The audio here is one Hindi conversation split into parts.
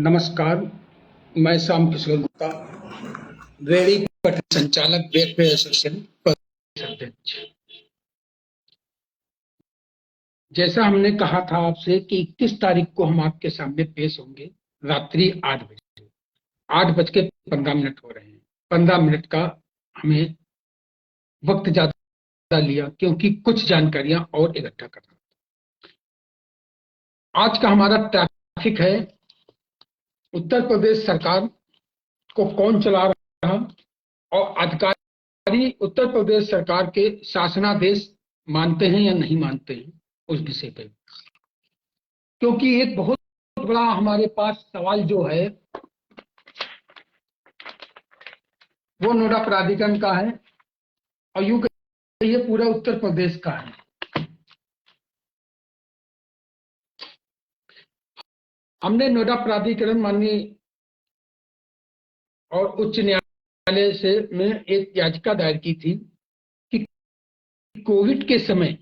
नमस्कार, मैं श्याम किशोर गुप्ता, रेडी पटरी संचालक वेलफेयर एसोसिएशन प्रदेश अध्यक्ष। जैसा हमने कहा था आपसे कि 21 तारीख को हम आपके सामने पेश होंगे रात्रि 8 बजे। 8:15 हो रहे हैं। 15 मिनट का हमें वक्त ज्यादा लिया क्योंकि कुछ जानकारियां और इकट्ठा करना। आज का हमारा टॉपिक है उत्तर प्रदेश सरकार को कौन चला रहा और अधिकारी उत्तर प्रदेश सरकार के शासनादेश मानते हैं या नहीं मानते हैं, उस विषय पर। क्योंकि एक बहुत बड़ा हमारे पास सवाल जो है वो नोएडा प्राधिकरण का है और यूं कहिए पूरा उत्तर प्रदेश का है। हमने नोएडा प्राधिकरण माननीय और उच्च न्यायालय से में एक याचिका दायर की थी कि कोविड के समय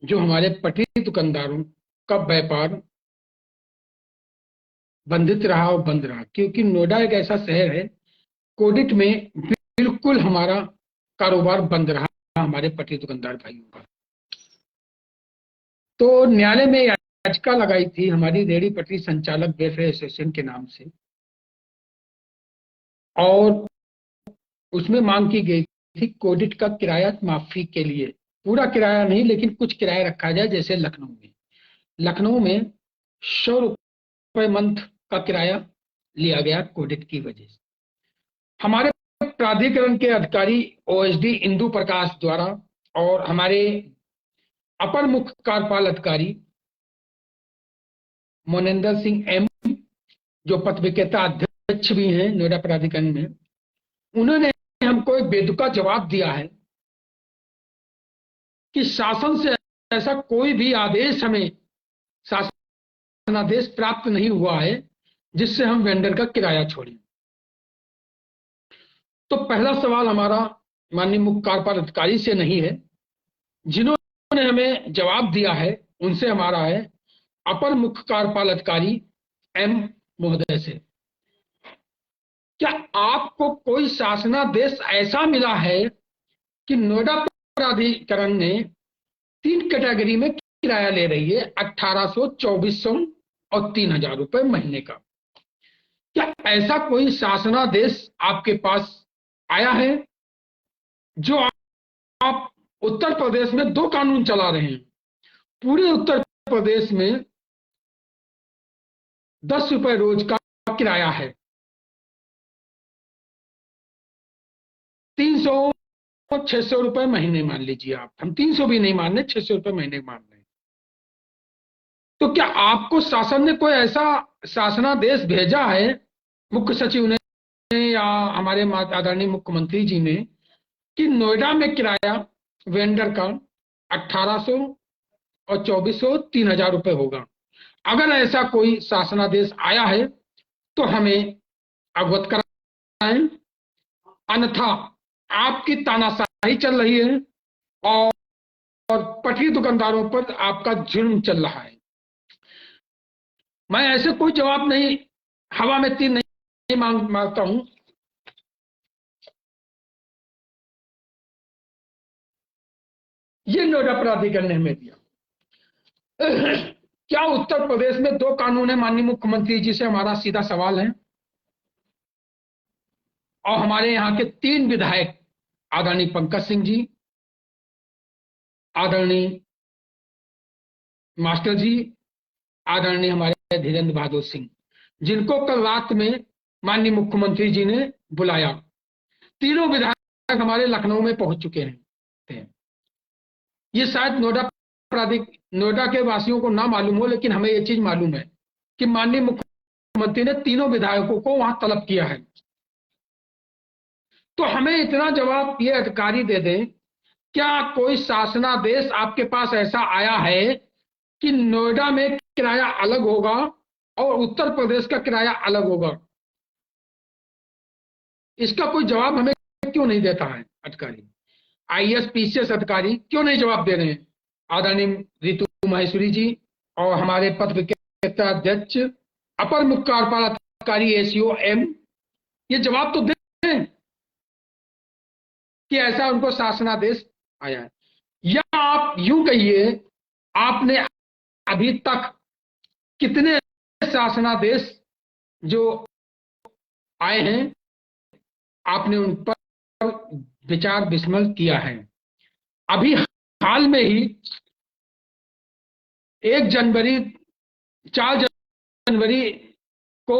जो हमारे पटरी दुकानदारों का व्यापार बंधित रहा और बंद रहा, क्योंकि नोएडा एक ऐसा शहर है कोविड में बिल्कुल हमारा कारोबार बंद रहा हमारे पटरी दुकानदार भाइयों का। तो न्यायालय में याचिका लगाई थी हमारी रेडी पटरी संचालक वेलफेयर एसोसिएशन के नाम से, और उसमें मांग की गई थी कोविड का किराया माफी के लिए। पूरा किराया नहीं, लेकिन कुछ किराया रखा जाए। जैसे लखनऊ में 100 रुपए मंथ का किराया लिया गया कोविड की वजह से। हमारे प्राधिकरण के अधिकारी ओएसडी इंदु प्रकाश द्वारा और हमारे अपर मुख्य कार्यपाल अधिकारी मोनेंद्र सिंह एम, जो पद विक्रेता अध्यक्ष भी हैं नोएडा प्राधिकरण में, उन्होंने हमको एक बेतुका जवाब दिया है कि शासन से ऐसा कोई भी आदेश, हमें शासनादेश प्राप्त नहीं हुआ है जिससे हम वेंडर का किराया छोड़ें। तो पहला सवाल हमारा माननीय मुख्य कार्यपाल अधिकारी से नहीं है, जिन्होंने हमें जवाब दिया है उनसे हमारा है अपर मुख्य कार्यपाल अधिकारी एम महोदय से। क्या आपको कोई शासनादेश ऐसा मिला है कि नोएडा प्राधिकरण ने 3 कैटेगरी में किराया ले रही है, 1800, 2400 और 3000 रुपए महीने का? क्या ऐसा कोई शासनादेश आपके पास आया है? जो आप उत्तर प्रदेश में 2 कानून चला रहे हैं, पूरे उत्तर प्रदेश में 10 रुपए रोज का किराया है, 300, 600 रुपए महीने मान लीजिए आप। हम 300 भी नहीं मान रहे, 600 रुपए महीने मान रहे हैं। तो क्या आपको शासन ने कोई ऐसा शासनादेश भेजा है, मुख्य सचिव ने या हमारे आदरणीय मुख्यमंत्री जी ने, कि नोएडा में किराया वेंडर का 1800 और 2400, 3000 रुपए होगा? अगर ऐसा कोई शासनादेश आया है तो हमें अवगत कराएं, अन्यथा आपकी तानाशाही चल रही है और पटरी दुकानदारों पर आपका जुल्म चल रहा है। मैं ऐसे कोई जवाब नहीं, हवा में तीर नहीं मांगता हूं। ये नोएडा प्राधिकरण ने हमें दिया। क्या उत्तर प्रदेश में 2 कानून है? माननीय मुख्यमंत्री जी से हमारा सीधा सवाल है। और हमारे यहाँ के 3 विधायक, आदरणीय पंकज सिंह जी, आदरणीय मास्टर जी, आदरणीय हमारे धीरेन्द्र बहादुर सिंह, जिनको कल रात में माननीय मुख्यमंत्री जी ने बुलाया, तीनों विधायक हमारे लखनऊ में पहुंच चुके हैं। ये शायद नोएडा के वासियों को ना मालूम हो, लेकिन हमें ये चीज मालूम है कि माननीय मुख्यमंत्री ने तीनों विधायकों को वहां तलब किया है। तो हमें इतना जवाब ये अधिकारी दे दें, क्या कोई शासनादेश आपके पास ऐसा आया है कि नोएडा में किराया अलग होगा और उत्तर प्रदेश का किराया अलग होगा? इसका कोई जवाब हमें क्यों नहीं देता है अधिकारी? आईएएस पीसीएस अधिकारी क्यों नहीं जवाब दे रहे हैं? आदरणीय रितु माहेश्वरी जी और हमारे पद विक्रेता अध्यक्ष अपर मुख्य कार्यपाल अधिकारी एसीओ एम ये जवाब तो दें कि ऐसा उनको शासनादेश आया है। या आप यूं कहिए, आपने अभी तक कितने शासनादेश जो आए हैं आपने उन पर विचार विमर्श किया है? अभी हाल में ही 4 जनवरी को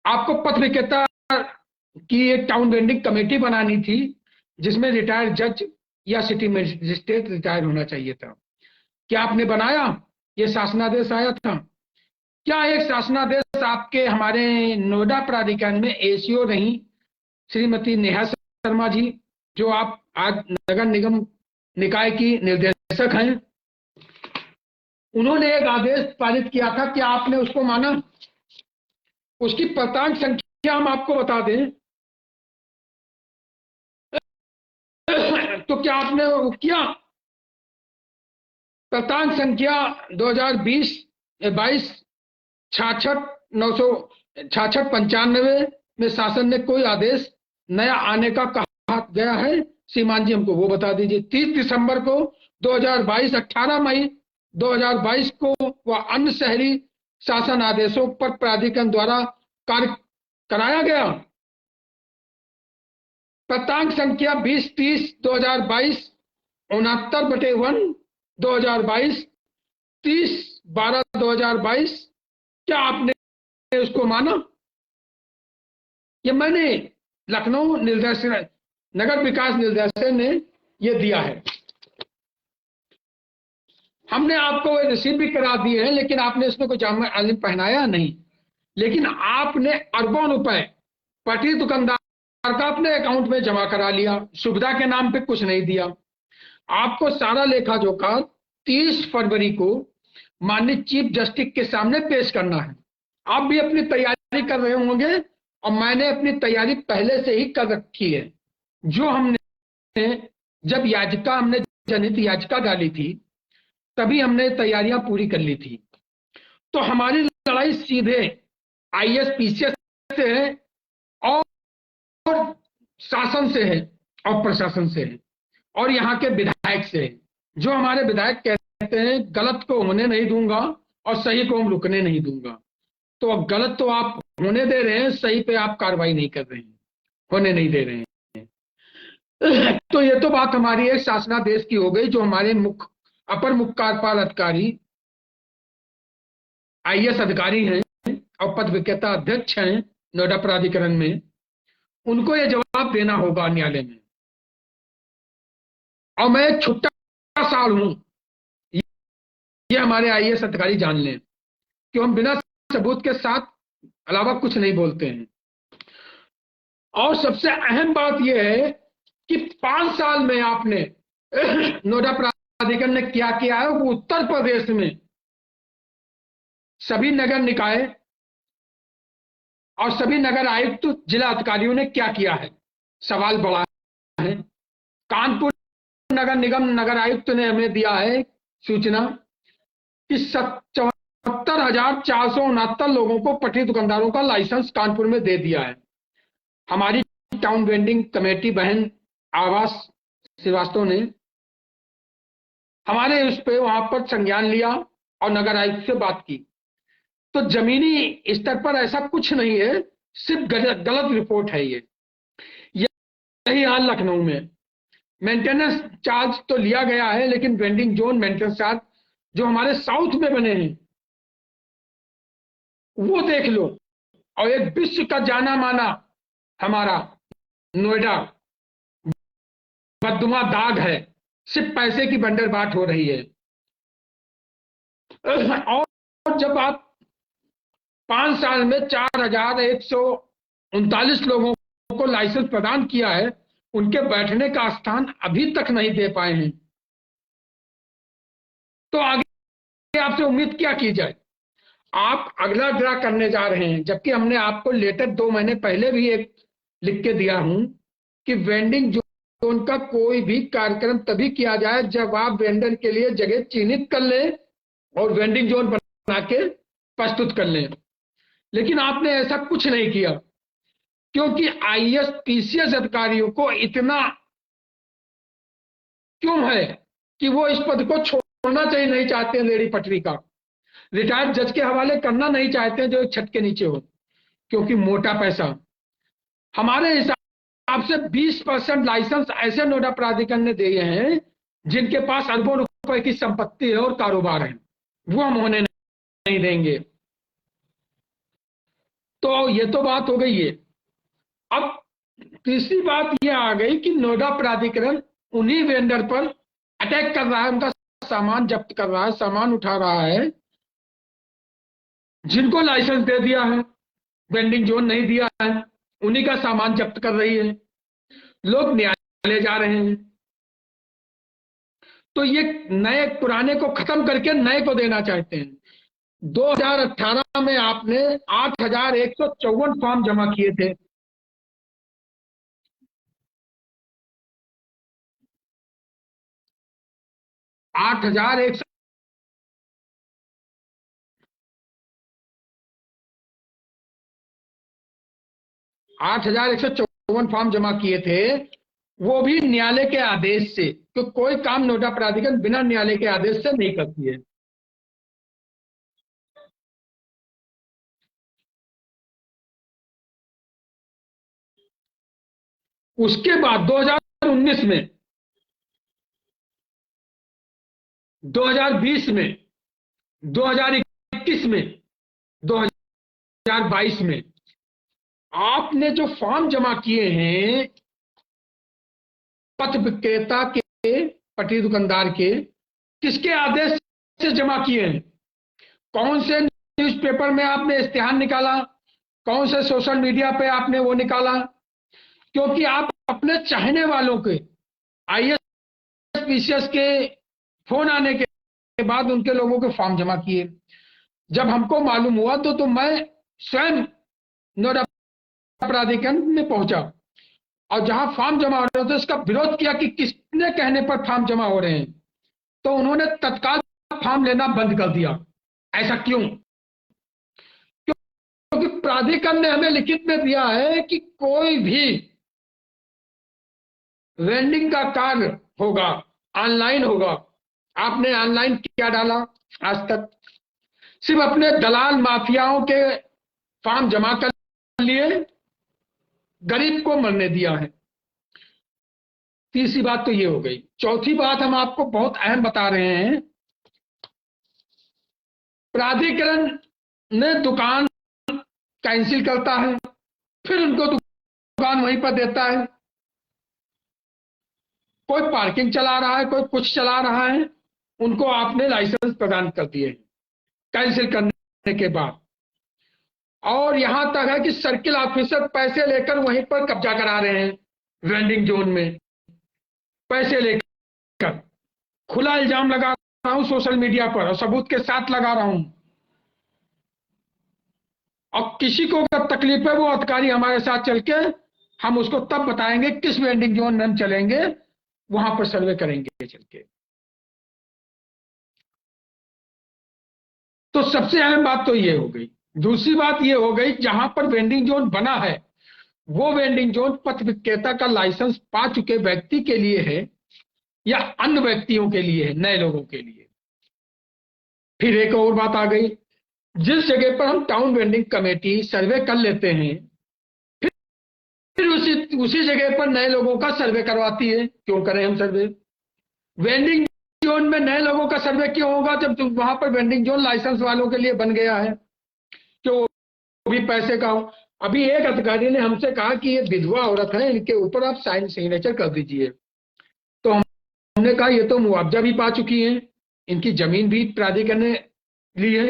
आपको पथ विक्रेता की एक टाउन वेंडिंग कमेटी बनानी थी, जिसमें रिटायर्ड जज या सिटी मजिस्ट्रेट रिटायर होना चाहिए था। क्या आपने बनाया? ये शासनादेश आया था। क्या एक शासनादेश आपके हमारे नोएडा प्राधिकरण में एसीओ रही श्रीमती नेहा शर्मा जी, जो आप आज नगर निगम निकाय की निर्देशक हैं, उन्होंने एक आदेश पारित किया था, क्या आपने उसको माना? उसकी पतांक संख्या हम आपको बता दें तो क्या आपने वो किया? पतांक संख्या 2020-22 66-966-95 में शासन ने कोई आदेश नया आने का कहा गया है? श्रीमान जी हमको वो बता दीजिए। 30 दिसंबर को 2022, 18 मई 2022 को वह अन्य शहरी शासन आदेशों पर प्राधिकरण द्वारा कार्य कराया गया। पतांक संख्या 20-30-2022, 69/1 2022, 30/12/2022, क्या आपने उसको माना? ये मैंने लखनऊ निर्देशक नगर विकास निर्देशक ने ये दिया है। हमने आपको रिसीव भी करा दिए हैं, लेकिन आपने इसमें कोई जामा आलिम पहनाया नहीं। लेकिन आपने अरबों रुपए पटरी दुकानदार का अपने अकाउंट में जमा करा लिया, सुविधा के नाम पे कुछ नहीं दिया। आपको सारा लेखा जोखा 30 फरवरी को माननीय चीफ जस्टिस के सामने पेश करना है। आप भी अपनी तैयारी कर रहे होंगे और मैंने अपनी तैयारी पहले से ही कर रखी है। जो हमने जब हमने जनहित याचिका डाली थी, तभी हमने तैयारियां पूरी कर ली थी। तो हमारी लड़ाई सीधे आईएएस पीसीएस से है और शासन से है और प्रशासन से है और यहाँ के विधायक से है। जो हमारे विधायक कहते हैं गलत को होने नहीं दूंगा और सही को हम रुकने नहीं दूंगा, तो अब गलत तो आप होने दे रहे हैं, सही पे आप कार्रवाई नहीं कर रहे हैं, होने नहीं दे रहे हैं। तो ये तो बात हमारी एक शासनादेश की हो गई, जो हमारे अपर मुख्य कार्यपालक अधिकारी आईएएस अधिकारी हैं और पथ विक्रेता अध्यक्ष हैं नोएडा प्राधिकरण में, उनको ये जवाब देना होगा न्यायालय में। और मैं एक छुट्टा साल हूं, ये हमारे आईएएस अधिकारी जान लें कि हम बिना सबूत के साथ अलावा कुछ नहीं बोलते हैं। और सबसे अहम बात यह है कि 5 साल में आपने नोएडा प्राधिकरण ने क्या किया है, वो उत्तर प्रदेश में सभी नगर निकाय और सभी नगर आयुक्त जिला अधिकारियों ने क्या किया है, सवाल बड़ा है। कानपुर नगर निगम नगर आयुक्त ने हमें दिया है सूचना कि 74,469 लोगों को पटरी दुकानदारों का लाइसेंस कानपुर में दे दिया है। हमारी टाउन वेंडिंग कमेटी बहन आवास श्रीवास्तव ने हमारे उस पे वहां पर संज्ञान लिया और नगर आयुक्त से बात की। तो जमीनी स्तर पर ऐसा कुछ नहीं है, सिर्फ गलत रिपोर्ट है। यही हाल लखनऊ में मेंटेनेंस चार्ज तो लिया गया है, लेकिन वेंडिंग जोन मेंटेनेंस चार्ज जो हमारे साउथ में बने हैं वो देख लो। और एक विश्व का जाना माना हमारा नोएडा बददुआ दाग है, सिर्फ पैसे की बंदरबाट हो रही है। और जब आप 5 साल में 4,139 लोगों को लाइसेंस प्रदान किया है, उनके बैठने का स्थान अभी तक नहीं दे पाए हैं, तो आगे आपसे उम्मीद क्या की जाए? आप अगला ड्रा करने जा रहे हैं, जबकि हमने आपको लेटर 2 महीने पहले भी एक लिख के दिया हूं कि वेंडिंग जोन का कोई भी कार्यक्रम तभी किया जाए जब आप वेंडर के लिए जगह चिन्हित कर लें और वेंडिंग जोन बना के प्रस्तुत कर लें। लेकिन आपने ऐसा कुछ नहीं किया, क्योंकि आईएएस पीसीएस अधिकारियों को इतना क्यों है कि वो इस पद को छोड़ना चाहिए, नहीं चाहते हैं लेडी पटरी का, रिटायर्ड जज के हवाले करना नहीं चाहते हैं जो एक छत के नीचे हो, क्योंकि मोटा पैसा। हमारे हिसाब से 20% लाइसेंस ऐसे नोएडा प्राधिकरण ने दिए हैं जिनके पास अरबों रुपए की संपत्ति है और कारोबार है, वो हम होने नहीं देंगे। तो ये तो बात हो गई है। अब तीसरी बात ये आ गई कि नोएडा प्राधिकरण उन्हीं वेंडर पर अटैक कर रहा है, उनका सामान जब्त कर रहा है, सामान उठा रहा है जिनको लाइसेंस दे दिया है, वेंडिंग जोन नहीं दिया है, उन्हीं का सामान जब्त कर रही है, लोग न्यायालय जा रहे हैं। तो ये नए पुराने को खत्म करके नए को देना चाहते हैं। 2018 में आपने 8,154 फॉर्म जमा किए थे। आठ हजार एक 8,154 फॉर्म जमा किए थे, वो भी न्यायालय के आदेश से, तो कोई काम नोएडा प्राधिकरण बिना न्यायालय के आदेश से नहीं करती है। उसके बाद 2019 में, 2020 में, 2021 में, 2022 में आपने जो फॉर्म जमा किए हैं पथ विक्रेता के, पटरी दुकानदार के, किसके आदेश से जमा किए हैं? कौन से न्यूज़पेपर में आपने इश्तिहार निकाला, कौन से सोशल मीडिया पे आपने वो निकाला? क्योंकि आप अपने चाहने वालों के, आईएएस पीसीएस के फोन आने के बाद उनके लोगों के फॉर्म जमा किए। जब हमको मालूम हुआ तो मैं स्वयं नोएडा प्राधिकरण में पहुंचा और जहां फॉर्म जमा हो रहे थे उसका विरोध किया कि किसने कहने पर फॉर्म जमा हो रहे हैं, तो उन्होंने तत्काल फॉर्म लेना बंद कर दिया। ऐसा क्यों? क्योंकि प्राधिकरण ने हमें लिखित में दिया है कि कोई भी वेंडिंग का कार्य होगा ऑनलाइन होगा। आपने ऑनलाइन क्या डाला आज तक? सिर्फ अपने दलाल माफियाओं के फॉर्म जमा कर लिए, गरीब को मरने दिया है। तीसरी बात तो ये हो गई। चौथी बात हम आपको बहुत अहम बता रहे हैं, प्राधिकरण ने दुकान कैंसिल करता है, फिर उनको दुकान वहीं पर देता है। कोई पार्किंग चला रहा है, कोई कुछ चला रहा है, उनको आपने लाइसेंस प्रदान कर दिए कैंसिल करने के बाद। और यहां तक है कि सर्किल ऑफिसर पैसे लेकर वहीं पर कब्जा करा रहे हैं, वेंडिंग जोन में पैसे लेकर। खुला इल्जाम लगा रहा हूं सोशल मीडिया पर और सबूत के साथ लगा रहा हूं। और किसी को अगर तकलीफ है वो अधिकारी हमारे साथ चल के, हम उसको तब बताएंगे किस वेंडिंग जोन में हम चलेंगे, वहां पर सर्वे करेंगे चल के। तो सबसे अहम बात तो ये हो गई। दूसरी बात ये हो गई, जहां पर वेंडिंग जोन बना है वो वेंडिंग जोन पथ विक्रेता का लाइसेंस पा चुके व्यक्ति के लिए है या अन्य व्यक्तियों के लिए है, नए लोगों के लिए। फिर एक और बात आ गई, जिस जगह पर हम टाउन वेंडिंग कमेटी सर्वे कर लेते हैं, फिर उसी जगह पर नए लोगों का सर्वे करवाती है। क्यों करें हम सर्वे? वेंडिंग जोन में नए लोगों का सर्वे क्यों होगा जब वहां पर वेंडिंग जोन लाइसेंस वालों के लिए बन गया है, कि वो भी पैसे का हो। अभी एक अधिकारी ने हमसे कहा कि ये विधवा औरत है, इनके ऊपर आप साइन सिग्नेचर कर दीजिए। तो हमने कहा ये तो मुआवजा भी पा चुकी हैं, इनकी जमीन भी प्राधिकरण ने ली है,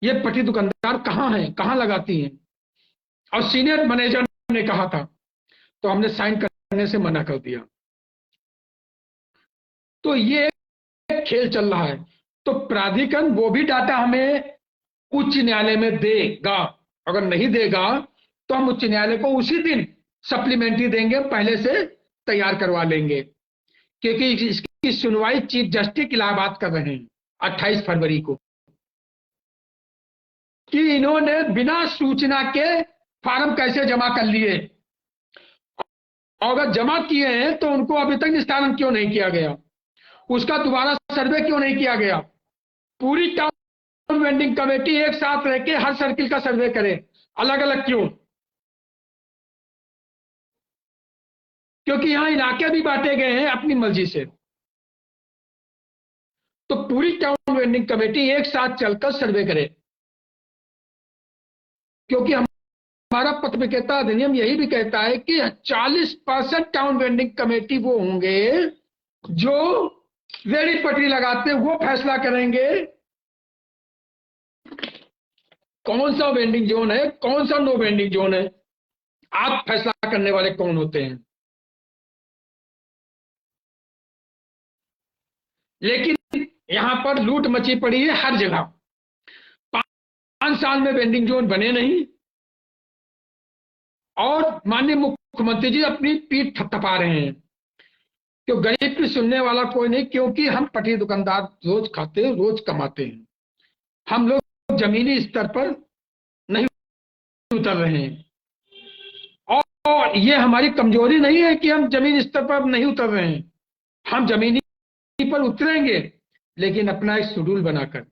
ये पट्टी दुकानदार कहाँ हैं, कहाँ लगाती हैं? और सीनियर मैनेजर ने कहा था, तो हमने साइन करने से मना कर दिया। तो ये खेल चल रहा है। तो प्राधिकरण वो भी डाटा हमें उच्च न्यायालय में देगा। अगर नहीं देगा तो हम उच्च न्यायालय को उसी दिन सप्लीमेंट्री देंगे, पहले से तैयार करवा लेंगे, क्योंकि इसकी सुनवाई चीफ जस्टिस इलाहाबाद कर रहे हैं 28 फरवरी को। कि इन्होंने बिना सूचना के फार्म कैसे जमा कर लिए, और अगर जमा किए हैं तो उनको अभी तक निस्तारण क्यों नहीं किया गया, उसका दोबारा सर्वे क्यों नहीं किया गया। पूरी टाउन वेंडिंग कमेटी एक साथ रह के हर सर्किल का सर्वे करे, अलग अलग क्यों? क्योंकि यहां इलाके भी बांटे गए हैं अपनी मर्जी से। तो पूरी टाउन वेंडिंग कमेटी एक साथ चलकर सर्वे करे, क्योंकि हमारा पथ विक्रेता अधिनियम यही भी कहता है कि 40% टाउन वेंडिंग कमेटी वो होंगे जो रेडी पटरी लगाते, वो फैसला करेंगे कौन सा वेंडिंग जोन है, कौन सा नो वेंडिंग जोन है। आप फैसला करने वाले कौन होते हैं? लेकिन यहां पर लूट मची पड़ी है हर जगह। 5 साल में वेंडिंग जोन बने नहीं, और माननीय मुख्यमंत्री जी अपनी पीठ थपथपा रहे हैं कि गरीब की सुनने वाला कोई नहीं, क्योंकि हम पटरी दुकानदार रोज खाते हैं, रोज कमाते हैं। हम लोग जमीनी स्तर पर नहीं उतर रहे हैं, और ये हमारी कमजोरी नहीं है कि हम जमीन स्तर पर नहीं उतर रहे हैं। हम जमीनी पर उतरेंगे, लेकिन अपना एक शेड्यूल बनाकर।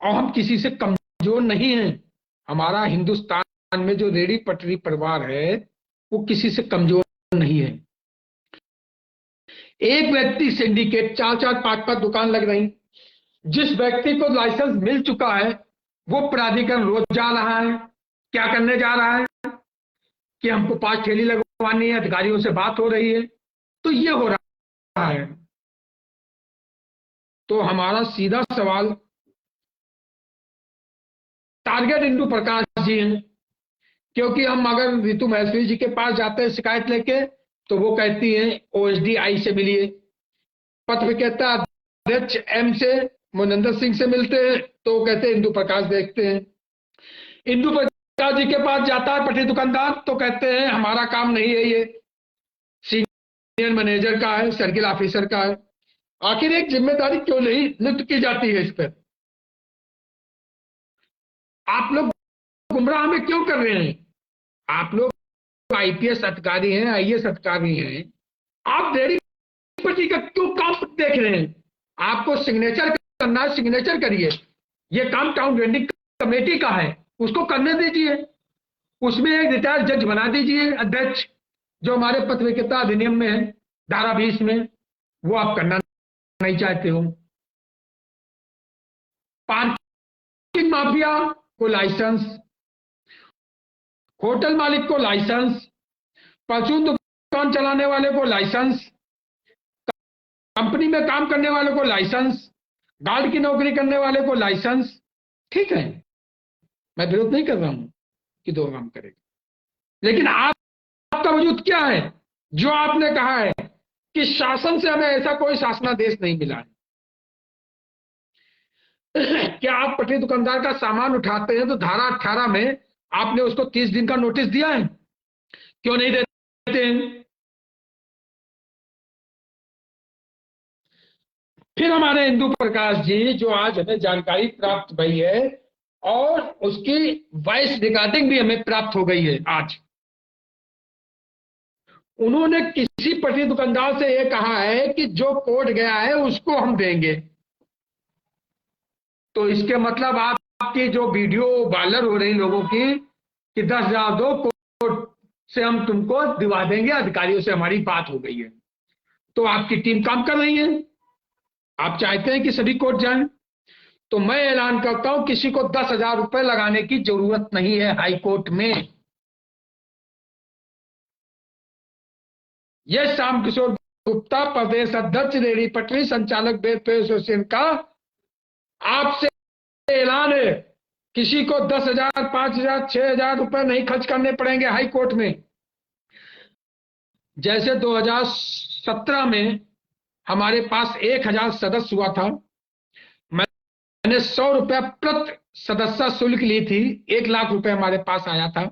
और हम किसी से कमजोर नहीं हैं। हमारा हिंदुस्तान में जो रेडी पटरी परिवार है वो किसी से कमजोर नहीं है। एक व्यक्ति सिंडिकेट 4-4, 5-5 दुकान लग रही। जिस व्यक्ति को लाइसेंस मिल चुका है वो प्राधिकरण रोज जा रहा है, क्या करने जा रहा है कि हमको 5 ठेली लगवानी है, अधिकारियों से बात हो रही है। तो ये हो रहा है। तो हमारा सीधा सवाल टारगेट इंदु प्रकाश जी हैं, क्योंकि हम अगर रितु महेश्वरी जी के पास जाते हैं शिकायत लेके, तो वो कहती हैं ओएसडीआई से मिलिए। पथ विक्रेता अध्यक्ष एम से मोनिंदर सिंह से मिलते हैं, तो वो कहते हैं इंदु प्रकाश देखते हैं। इंदु प्रकाश जी के पास जाता है पटरी दुकानदार, तो कहते हैं हमारा काम नहीं है, ये सीनियर मैनेजर का है, सर्किल ऑफिसर का है। आखिर एक जिम्मेदारी क्यों नहीं नियुक्त की जाती है इस पर? आप लोग गुमराह में क्यों कर रहे हैं? आप लोग आईपीएस अधिकारी हैं, आईएएस अधिकारी हैं, आप रेडी पटरी का क्यों काम देख रहे हैं? आपको सिग्नेचर करना है, सिग्नेचर करिए। ये काम टाउन वेंडिंग कमेटी का है, उसको करने दीजिए। उसमें एक रिटायर्ड जज बना दीजिए अध्यक्ष, जो हमारे पथ विक्रेता अधिनियम में है, धारा 20 में। वो आप करना नहीं चाहते हो। पार्किंग माफिया को लाइसेंस, होटल मालिक को लाइसेंस, परचून दुकान चलाने वाले को लाइसेंस, कंपनी में काम करने वाले को लाइसेंस, गार्ड की नौकरी करने वाले को लाइसेंस। ठीक है, मैं विरोध नहीं कर रहा हूं कि दो काम करेगा, लेकिन आपका वजूद क्या है? जो आपने कहा है कि शासन से हमें ऐसा कोई शासनादेश नहीं मिला है। क्या आप पटरी दुकानदार का सामान उठाते हैं तो धारा 18 में आपने उसको 30 दिन का नोटिस दिया है? क्यों नहीं देते हैं? फिर हमारे इंदु प्रकाश जी, जो आज हमें जानकारी प्राप्त हुई है और उसकी वॉइस रिकॉर्डिंग भी हमें प्राप्त हो गई है आज, उन्होंने किसी पटरी दुकानदार से यह कहा है कि जो कोर्ट गया है उसको हम देंगे। तो इसके मतलब आपकी जो वीडियो वायरल हो रही लोगों की कि 10,000 दो, कोर्ट से हम तुमको दिवा देंगे, अधिकारियों से हमारी बात हो गई है। तो आपकी टीम काम कर रही है, आप चाहते हैं कि सभी कोर्ट जाएं। तो मैं ऐलान करता हूं, किसी को 10,000 रुपए लगाने की जरूरत नहीं है हाई कोर्ट में। यह श्याम किशोर गुप्ता, प्रदेश अध्यक्ष रेडी पटरी संचालक वेलफेयर एसोसिएशन का आपसे ऐलान है। किसी को 10,000, 5,000, 6,000 रुपए नहीं खर्च करने पड़ेंगे हाई कोर्ट में। जैसे 2017 में हमारे पास 1,000 सदस्य हुआ था, मैंने 100 रुपया प्रति सदस्य शुल्क ली थी, 1 लाख रुपए हमारे पास आया था।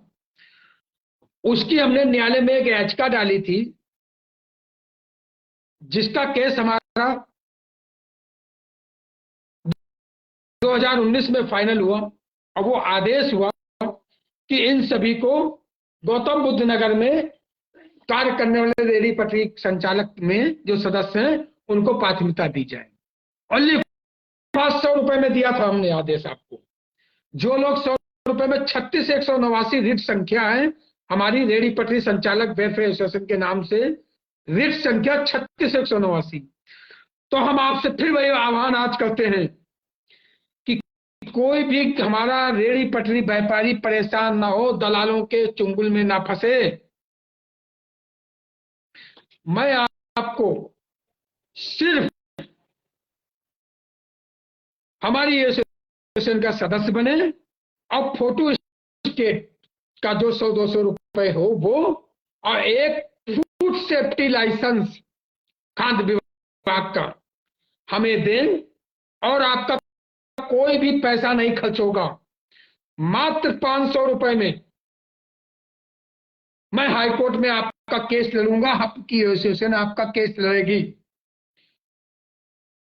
उसकी हमने न्यायालय में एक याचिका डाली थी, जिसका केस हमारा 2019 में फाइनल हुआ और वो आदेश हुआ कि इन सभी को गौतम बुद्ध नगर में कार्य करने वाले रेहड़ी पटरी संचालक में जो सदस्य हैं उनको प्राथमिकता दी जाए। ओनली 500 रुपए में दिया था हमने आदेश आपको। जो लोग 100 रुपए में 36,189 रिट संख्या है हमारी रेहड़ी पटरी संचालक वेलफेयर एसोसिएशन के नाम से, रिट संख्या 36,189। तो हम आपसे फिर वही आह्वान आज करते हैं कि कोई भी हमारा रेहड़ी पटरी व्यापारी परेशान ना हो, दलालों के चुंगल में ना फंसे। मैं आपको सिर्फ हमारी एसोसिएशन का सदस्य बने और फोटो स्टेट का जो 100-200 रुपए हो वो, और एक फूड सेफ्टी लाइसेंस खाद्य विभाग का हमें दें, और आपका कोई भी पैसा नहीं खर्च होगा। मात्र 500 रुपए में मैं हाईकोर्ट में आपका केस लड़ूंगा, आपकी एसोसिएशन आपका केस लड़ेगी।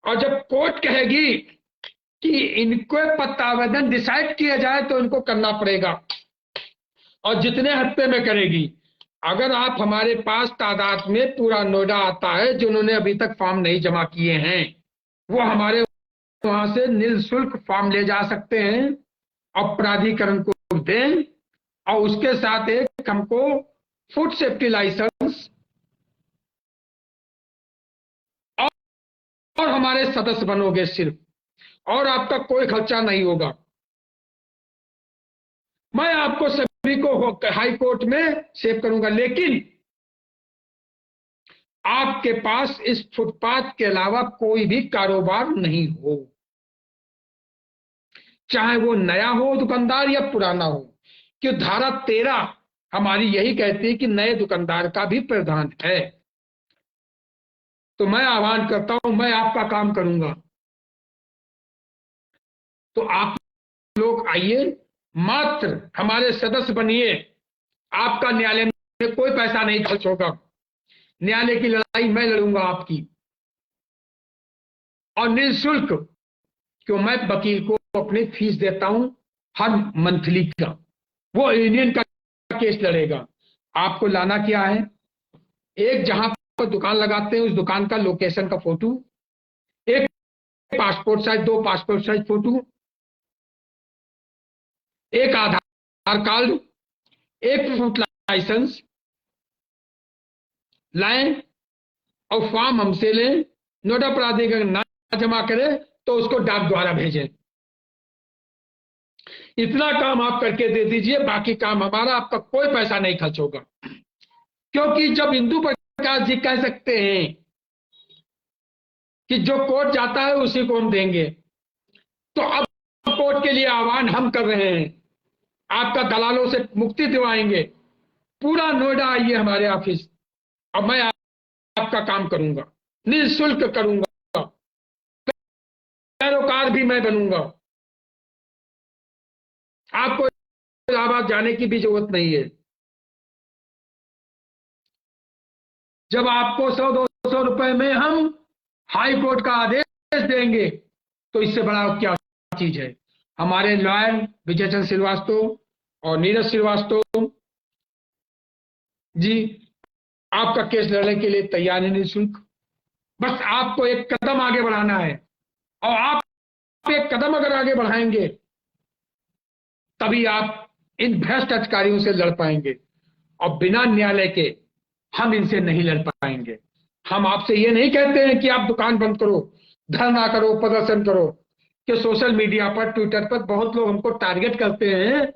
और जब कोर्ट कहेगी कि इनको पट्टावेदन डिसाइड किया जाए तो इनको करना पड़ेगा, और जितने हफ्ते में करेगी। अगर आप हमारे पास तादाद में पूरा नोएडा आता है जिन्होंने अभी तक फॉर्म नहीं जमा किए हैं, वो हमारे वहां से निःशुल्क फॉर्म ले जा सकते हैं और प्राधिकरण को दें, और उसके साथ एक हमको फूड सेफ्टी लाइसेंस और हमारे सदस्य बनोगे सिर्फ, और आपका कोई खर्चा नहीं होगा। मैं आपको सभी को हाई कोर्ट में सेव करूंगा, लेकिन आपके पास इस फुटपाथ के अलावा कोई भी कारोबार नहीं हो, चाहे वो नया हो दुकानदार या पुराना हो। कि धारा 13 हमारी यही कहती है कि नए दुकानदार का भी प्रावधान है। तो मैं आह्वान करता हूं, मैं आपका काम करूंगा, तो आप लोग आइए, मात्र हमारे सदस्य बनिए। आपका न्यायालय में कोई पैसा नहीं खर्च होगा, न्यायालय की लड़ाई मैं लड़ूंगा आपकी, और निःशुल्क। क्यों, मैं वकील को अपनी फीस देता हूं हर मंथली का, वो यूनियन का केस लड़ेगा। आपको लाना क्या है, एक जहां पर दुकान लगाते हैं उस दुकान का लोकेशन का फोटो, एक passport size, 2 passport size photo, एक आधार कार्ड, एक फूड लाइसेंस लाएं, और फॉर्म हमसे लें। नोएडा प्राधिकरण ना जमा करे तो उसको डाक द्वारा भेजें। इतना काम आप करके दे दीजिए, बाकी काम हमारा, आपका कोई पैसा नहीं खर्च होगा। क्योंकि जब इंदु प्रकाश जी कह सकते हैं कि जो कोर्ट जाता है उसी को हम देंगे, तो अब कोर्ट के लिए आह्वान हम कर रहे हैं, आपका दलालों से मुक्ति दिवाएंगे। पूरा नोएडा आइए हमारे ऑफिस, और मैं आपका काम करूंगा, निःशुल्क करूंगा, पैरोकार भी मैं बनूंगा। आपको इलाहाबाद जाने की भी जरूरत नहीं है। जब आपको 100-200 रुपए में हम हाई कोर्ट का आदेश देंगे तो इससे बड़ा क्या चीज है। हमारे लॉयर विजय चंद्र श्रीवास्तव और नीरज श्रीवास्तव जी आपका केस लड़ने के लिए तैयार है निःशुल्क। बस आपको एक कदम आगे बढ़ाना है, और आप एक कदम अगर आगे बढ़ाएंगे तभी आप इन भ्रष्ट अधिकारियों से लड़ पाएंगे, और बिना न्यायालय के हम इनसे नहीं लड़ पाएंगे। हम आपसे ये नहीं कहते हैं कि आप दुकान बंद करो, धरना करो, प्रदर्शन करो। कि सोशल मीडिया पर, ट्विटर पर बहुत लोग हमको टारगेट करते हैं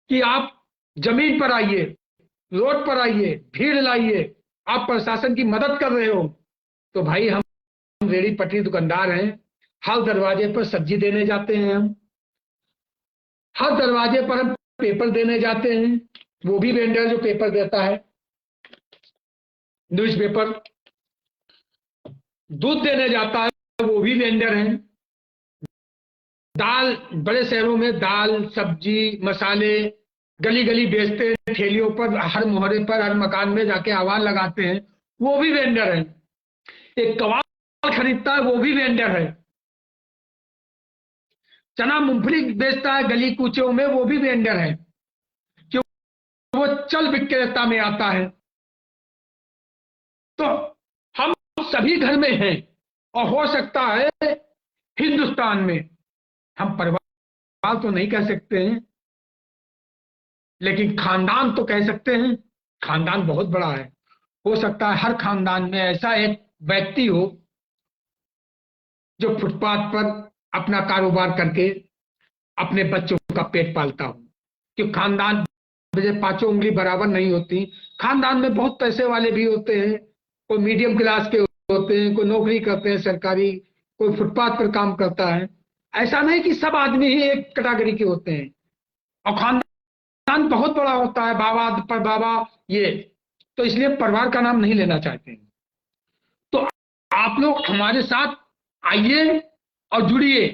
कि आप जमीन पर आइए, रोड पर आइए, भीड़ लाइए, आप प्रशासन की मदद कर रहे हो। तो भाई हम रेहड़ी पटरी दुकानदार हैं, हर दरवाजे पर सब्जी देने जाते हैं, हम हर दरवाजे पर हम पेपर देने जाते हैं, वो भी वेंडर जो पेपर देता है, न्यूज़पेपर। दूध देने जाता है, वो भी वेंडर है। दाल, बड़े शहरों में दाल, सब्जी, मसाले गली गली बेचते हैं, ठेलियों पर, हर मोहल्ले पर, हर मकान में जाके आवाज लगाते हैं, वो भी वेंडर है। एक कबाब खरीदता है, वो भी वेंडर है। चना मूंगफली बेचता है गली कूचों में, वो भी वेंडर है, कि वो चल विक्रेता में आता है। तो हम सभी घर में हैं, और हो सकता है हिंदुस्तान में, हम परिवार तो नहीं कह सकते हैं, लेकिन खानदान तो कह सकते हैं। खानदान बहुत बड़ा है। हो सकता है हर खानदान में ऐसा एक व्यक्ति हो जो फुटपाथ पर अपना कारोबार करके अपने बच्चों का पेट पालता हो। कि खानदान में पांचों उंगली बराबर नहीं होती। खानदान में बहुत पैसे वाले भी होते हैं, कोई मीडियम क्लास के होते हैं, कोई नौकरी करते हैं सरकारी, कोई फुटपाथ पर काम करता है। ऐसा नहीं कि सब आदमी ही एक कैटेगरी के होते हैं। और खानदान बहुत बड़ा होता है, बाबा पर बाबा ये। तो इसलिए परिवार का नाम नहीं लेना चाहते हैं। तो आप लोग हमारे साथ आइए और जुड़िए,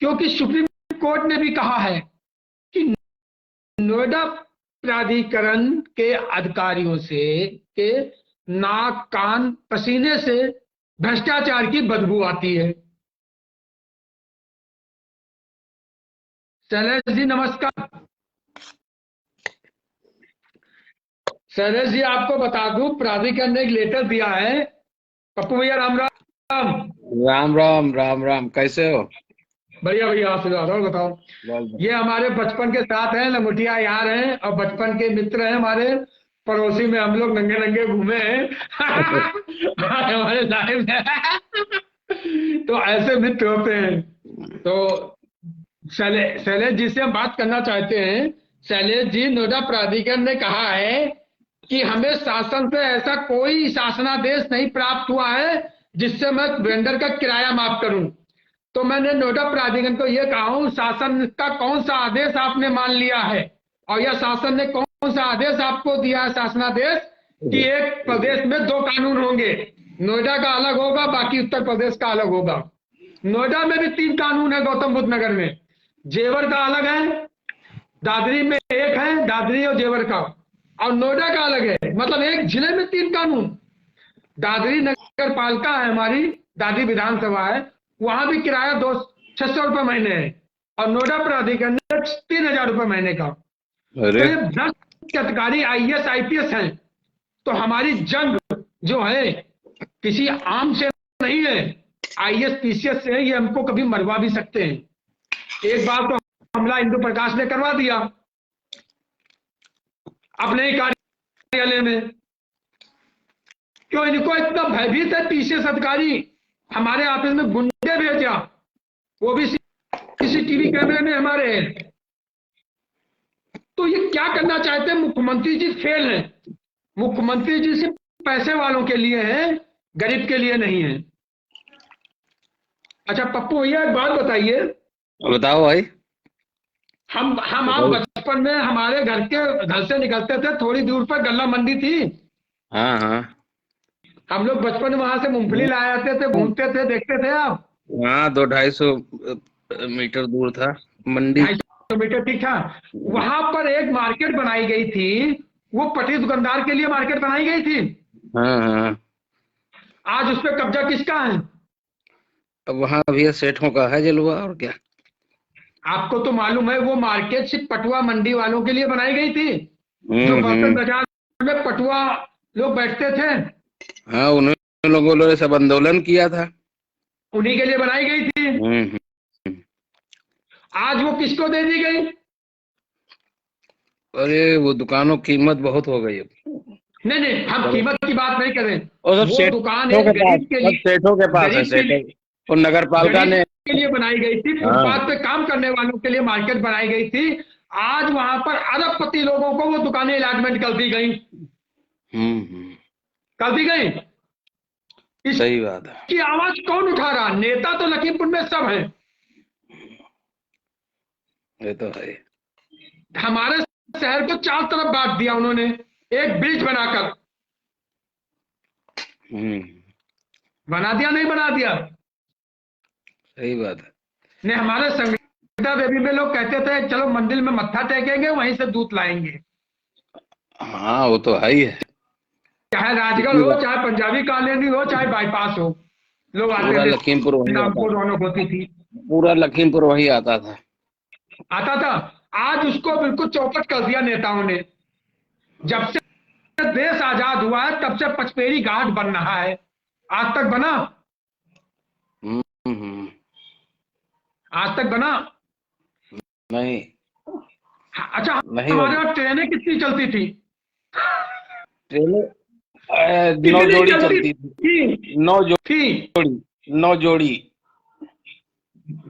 क्योंकि सुप्रीम कोर्ट ने भी कहा है कि नोएडा प्राधिकरण के अधिकारियों से के नाक कान पसीने से भ्रष्टाचार की बदबू आती है। शैलेश जी नमस्कार। शैलेश जी आपको बता दूं, प्राधिकरण ने एक लेटर दिया है। पप्पू भैया राम राम। राम राम राम राम, कैसे हो? बढ़िया भैया, आशीर्वाद। और बताओ। ये हमारे बचपन के साथ हैं, लंगोटिया यार हैं, और बचपन के मित्र हैं हमारे। पड़ोसी में हम लोग नंगे नंगे घूमे हैं हमारे लाइफ में तो ऐसे मित्र होते हैं। तो शैलेश जी से हम बात करना चाहते हैं। शैलेश जी, नोएडा प्राधिकरण ने कहा है कि हमें शासन से ऐसा कोई शासनादेश नहीं प्राप्त हुआ है जिससे मैं वेंडर का किराया माफ करूं। तो मैंने नोएडा प्राधिकरण को यह कहा हूं, शासन का कौन सा आदेश आपने मान लिया है, और यह शासन ने कौन सा आदेश आपको दिया है, शासनादेश, कि एक प्रदेश में दो कानून होंगे, नोएडा का अलग होगा, बाकी उत्तर प्रदेश का अलग होगा। नोएडा में भी 3 कानून है, गौतम बुद्ध नगर में। जेवर का अलग है, दादरी में एक है, दादरी और जेवर का, और नोएडा का अलग है। मतलब एक जिले में 3 कानून। दादरी नगर पालिका है हमारी, दादरी विधानसभा है, वहां भी किराया 600 रुपए महीने है, और नोएडा प्राधिकरण ने 3000 रुपए महीने का। तो ये भ्रष्ट अधिकारी IAS IPS हैं। तो हमारी जंग जो है किसी आम से नहीं है, IAS PCS से है। ये हमको कभी मरवा भी सकते हैं। एक बार तो हमला इंदु प्रकाश ने करवा दिया अपने ही कार्यालय में। क्यों इनको इतना भयभीत है PCS अधिकारी, हमारे ऑफिस में गुंडे भेजा, वो भी CCTV कैमरे में हमारे हैं। तो ये क्या करना चाहते हैं? मुख्यमंत्री जी फेल हैं। मुख्यमंत्री जी सिर्फ पैसे वालों के लिए हैं, गरीब के लिए नहीं है। अच्छा पप्पू भैया, एक बात बताइए। बताओ भाई। हम आप बचपन में हमारे घर से निकलते थे, थोड़ी दूर पर गल्ला मंडी थी। हाँ हाँ हम लोग बचपन में वहां से मूंगफली लाए आते थे, घूमते थे, देखते थे आप। हाँ, 200-250 मीटर दूर था मंडी। 250 मीटर, ठीक था। वहां पर एक मार्केट बनाई गई थी, वो पटरी दुकानदार के लिए मार्केट बनाई गई थी। हाँ हाँ। आज उस पर कब्जा किसका है? अब वहाँ भैया सेठों का है जलवा, और क्या। आपको तो मालूम है, वो मार्केट सिर्फ पटुआ मंडी वालों के लिए बनाई गई थी। जो बर्तन बाजार में पटुआ लोग बैठते थे, हाँ, उन्होंने लोगों ने सब आंदोलन किया था, उन्हीं के लिए बनाई गई थी। आज वो किसको दे दी गई? अरे वो दुकानों की कीमत बहुत हो गई अब। नहीं नहीं, हम कीमत की बात नहीं करें। और सब वो दुकान है गरीब के लिए, सेठों के पास है। सेठों और नगर पालिका ने के लिए बनाई गई थी। फुटपाथ पे काम करने वालों के लिए मार्केट बनाई गई थी। आज वहां पर अरबपति लोगों को वो दुकानें अलॉटमेंट कर दी गई। कर दी गई। सही बात है। की आवाज कौन उठा रहा? नेता तो लखीमपुर में सब है। ये तो है। हमारे शहर को 4 तरफ बांट दिया उन्होंने, एक ब्रिज बनाकर। बना दिया नहीं बना दिया? सही बात है। ने हमारे संगीता देवी में लोग कहते थे चलो मंदिर में मत्था टेकेंगे, वहीं से दूध लाएंगे। हाँ वो तो है ही है। चाहे राजगढ़ हो, चाहे पंजाबी कॉलोनी हो, चाहे बाईपास हो, लोग आते थे, लखीमपुर नामपुर रौनक होती थी। पूरा लखीमपुर वही आता था। था। आज उसको बिल्कुल चौपट कर दिया नेताओं ने। जब से देश आजाद हुआ है तब से पचपेड़ी घाट बन रहा है, आज तक बना? हम्म, हम्म, आज तक बना? नहीं अच्छा, नहीं हमारे बनी वहां ट्रेनें कितनी चलती थी? ट्रेनें। 9 कितनी जोड़ी चलती चलती थी। थी? 9 थी जोड़ी। 9 जोड़ी।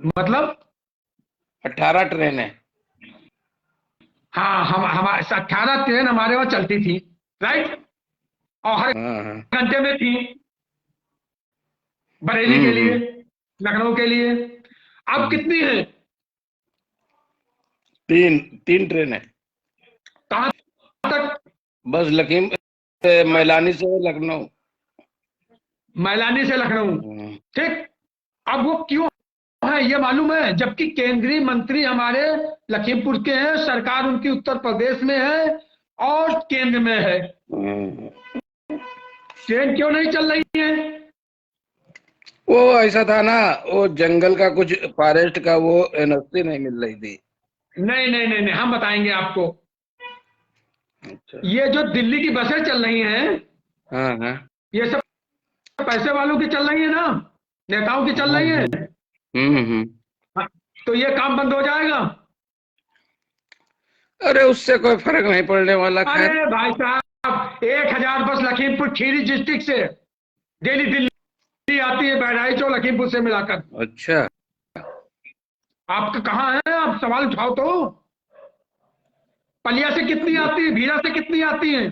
मतलब? 18 ट्रेनें। हाँ, हम 18 ट्रेन हमारे वहां चलती थी, राइट। और हर हाँ हाँ। घंटे में थी, बरेली के हम्म, लिए, लखनऊ के लिए। अब हम्म। कितनी है? 3 ट्रेनें। कहां तक? बस मैलानी से लखनऊ। मैलानी से लखनऊ, हम्म, ठीक। अब वो क्यों है ये मालूम है? जबकि केंद्रीय मंत्री हमारे लखीमपुर के हैं, सरकार उनकी उत्तर प्रदेश में है और केंद्र में है। हम्म। ट्रेन क्यों नहीं चल रही है? वो ऐसा था ना, वो जंगल का कुछ फॉरेस्ट का वो एनओसी नहीं मिल रही थी। नहीं नहीं नहीं नहीं, हम बताएंगे आपको। अच्छा। ये जो दिल्ली की बसें चल रही हैं, हाँ हाँ ये सब पैसे वालों की चल रही है ना, नेताओं की चल हाँ। रही है। हम्म। हाँ, तो ये काम बंद हो जाएगा। अरे उससे कोई फर्क नहीं पड़ने वाला, खैर। अरे भाई साहब, 1,000 बस लखीमपुर खीरी डिस्ट्रिक्ट से डेली दिल्ली आती है, बहराइच और लखीमपुर से मिलाकर। अच्छा। आपका कहाँ है? आप सवाल उठाओ तो। पलिया से कितनी आती है, भीरा से कितनी आती है,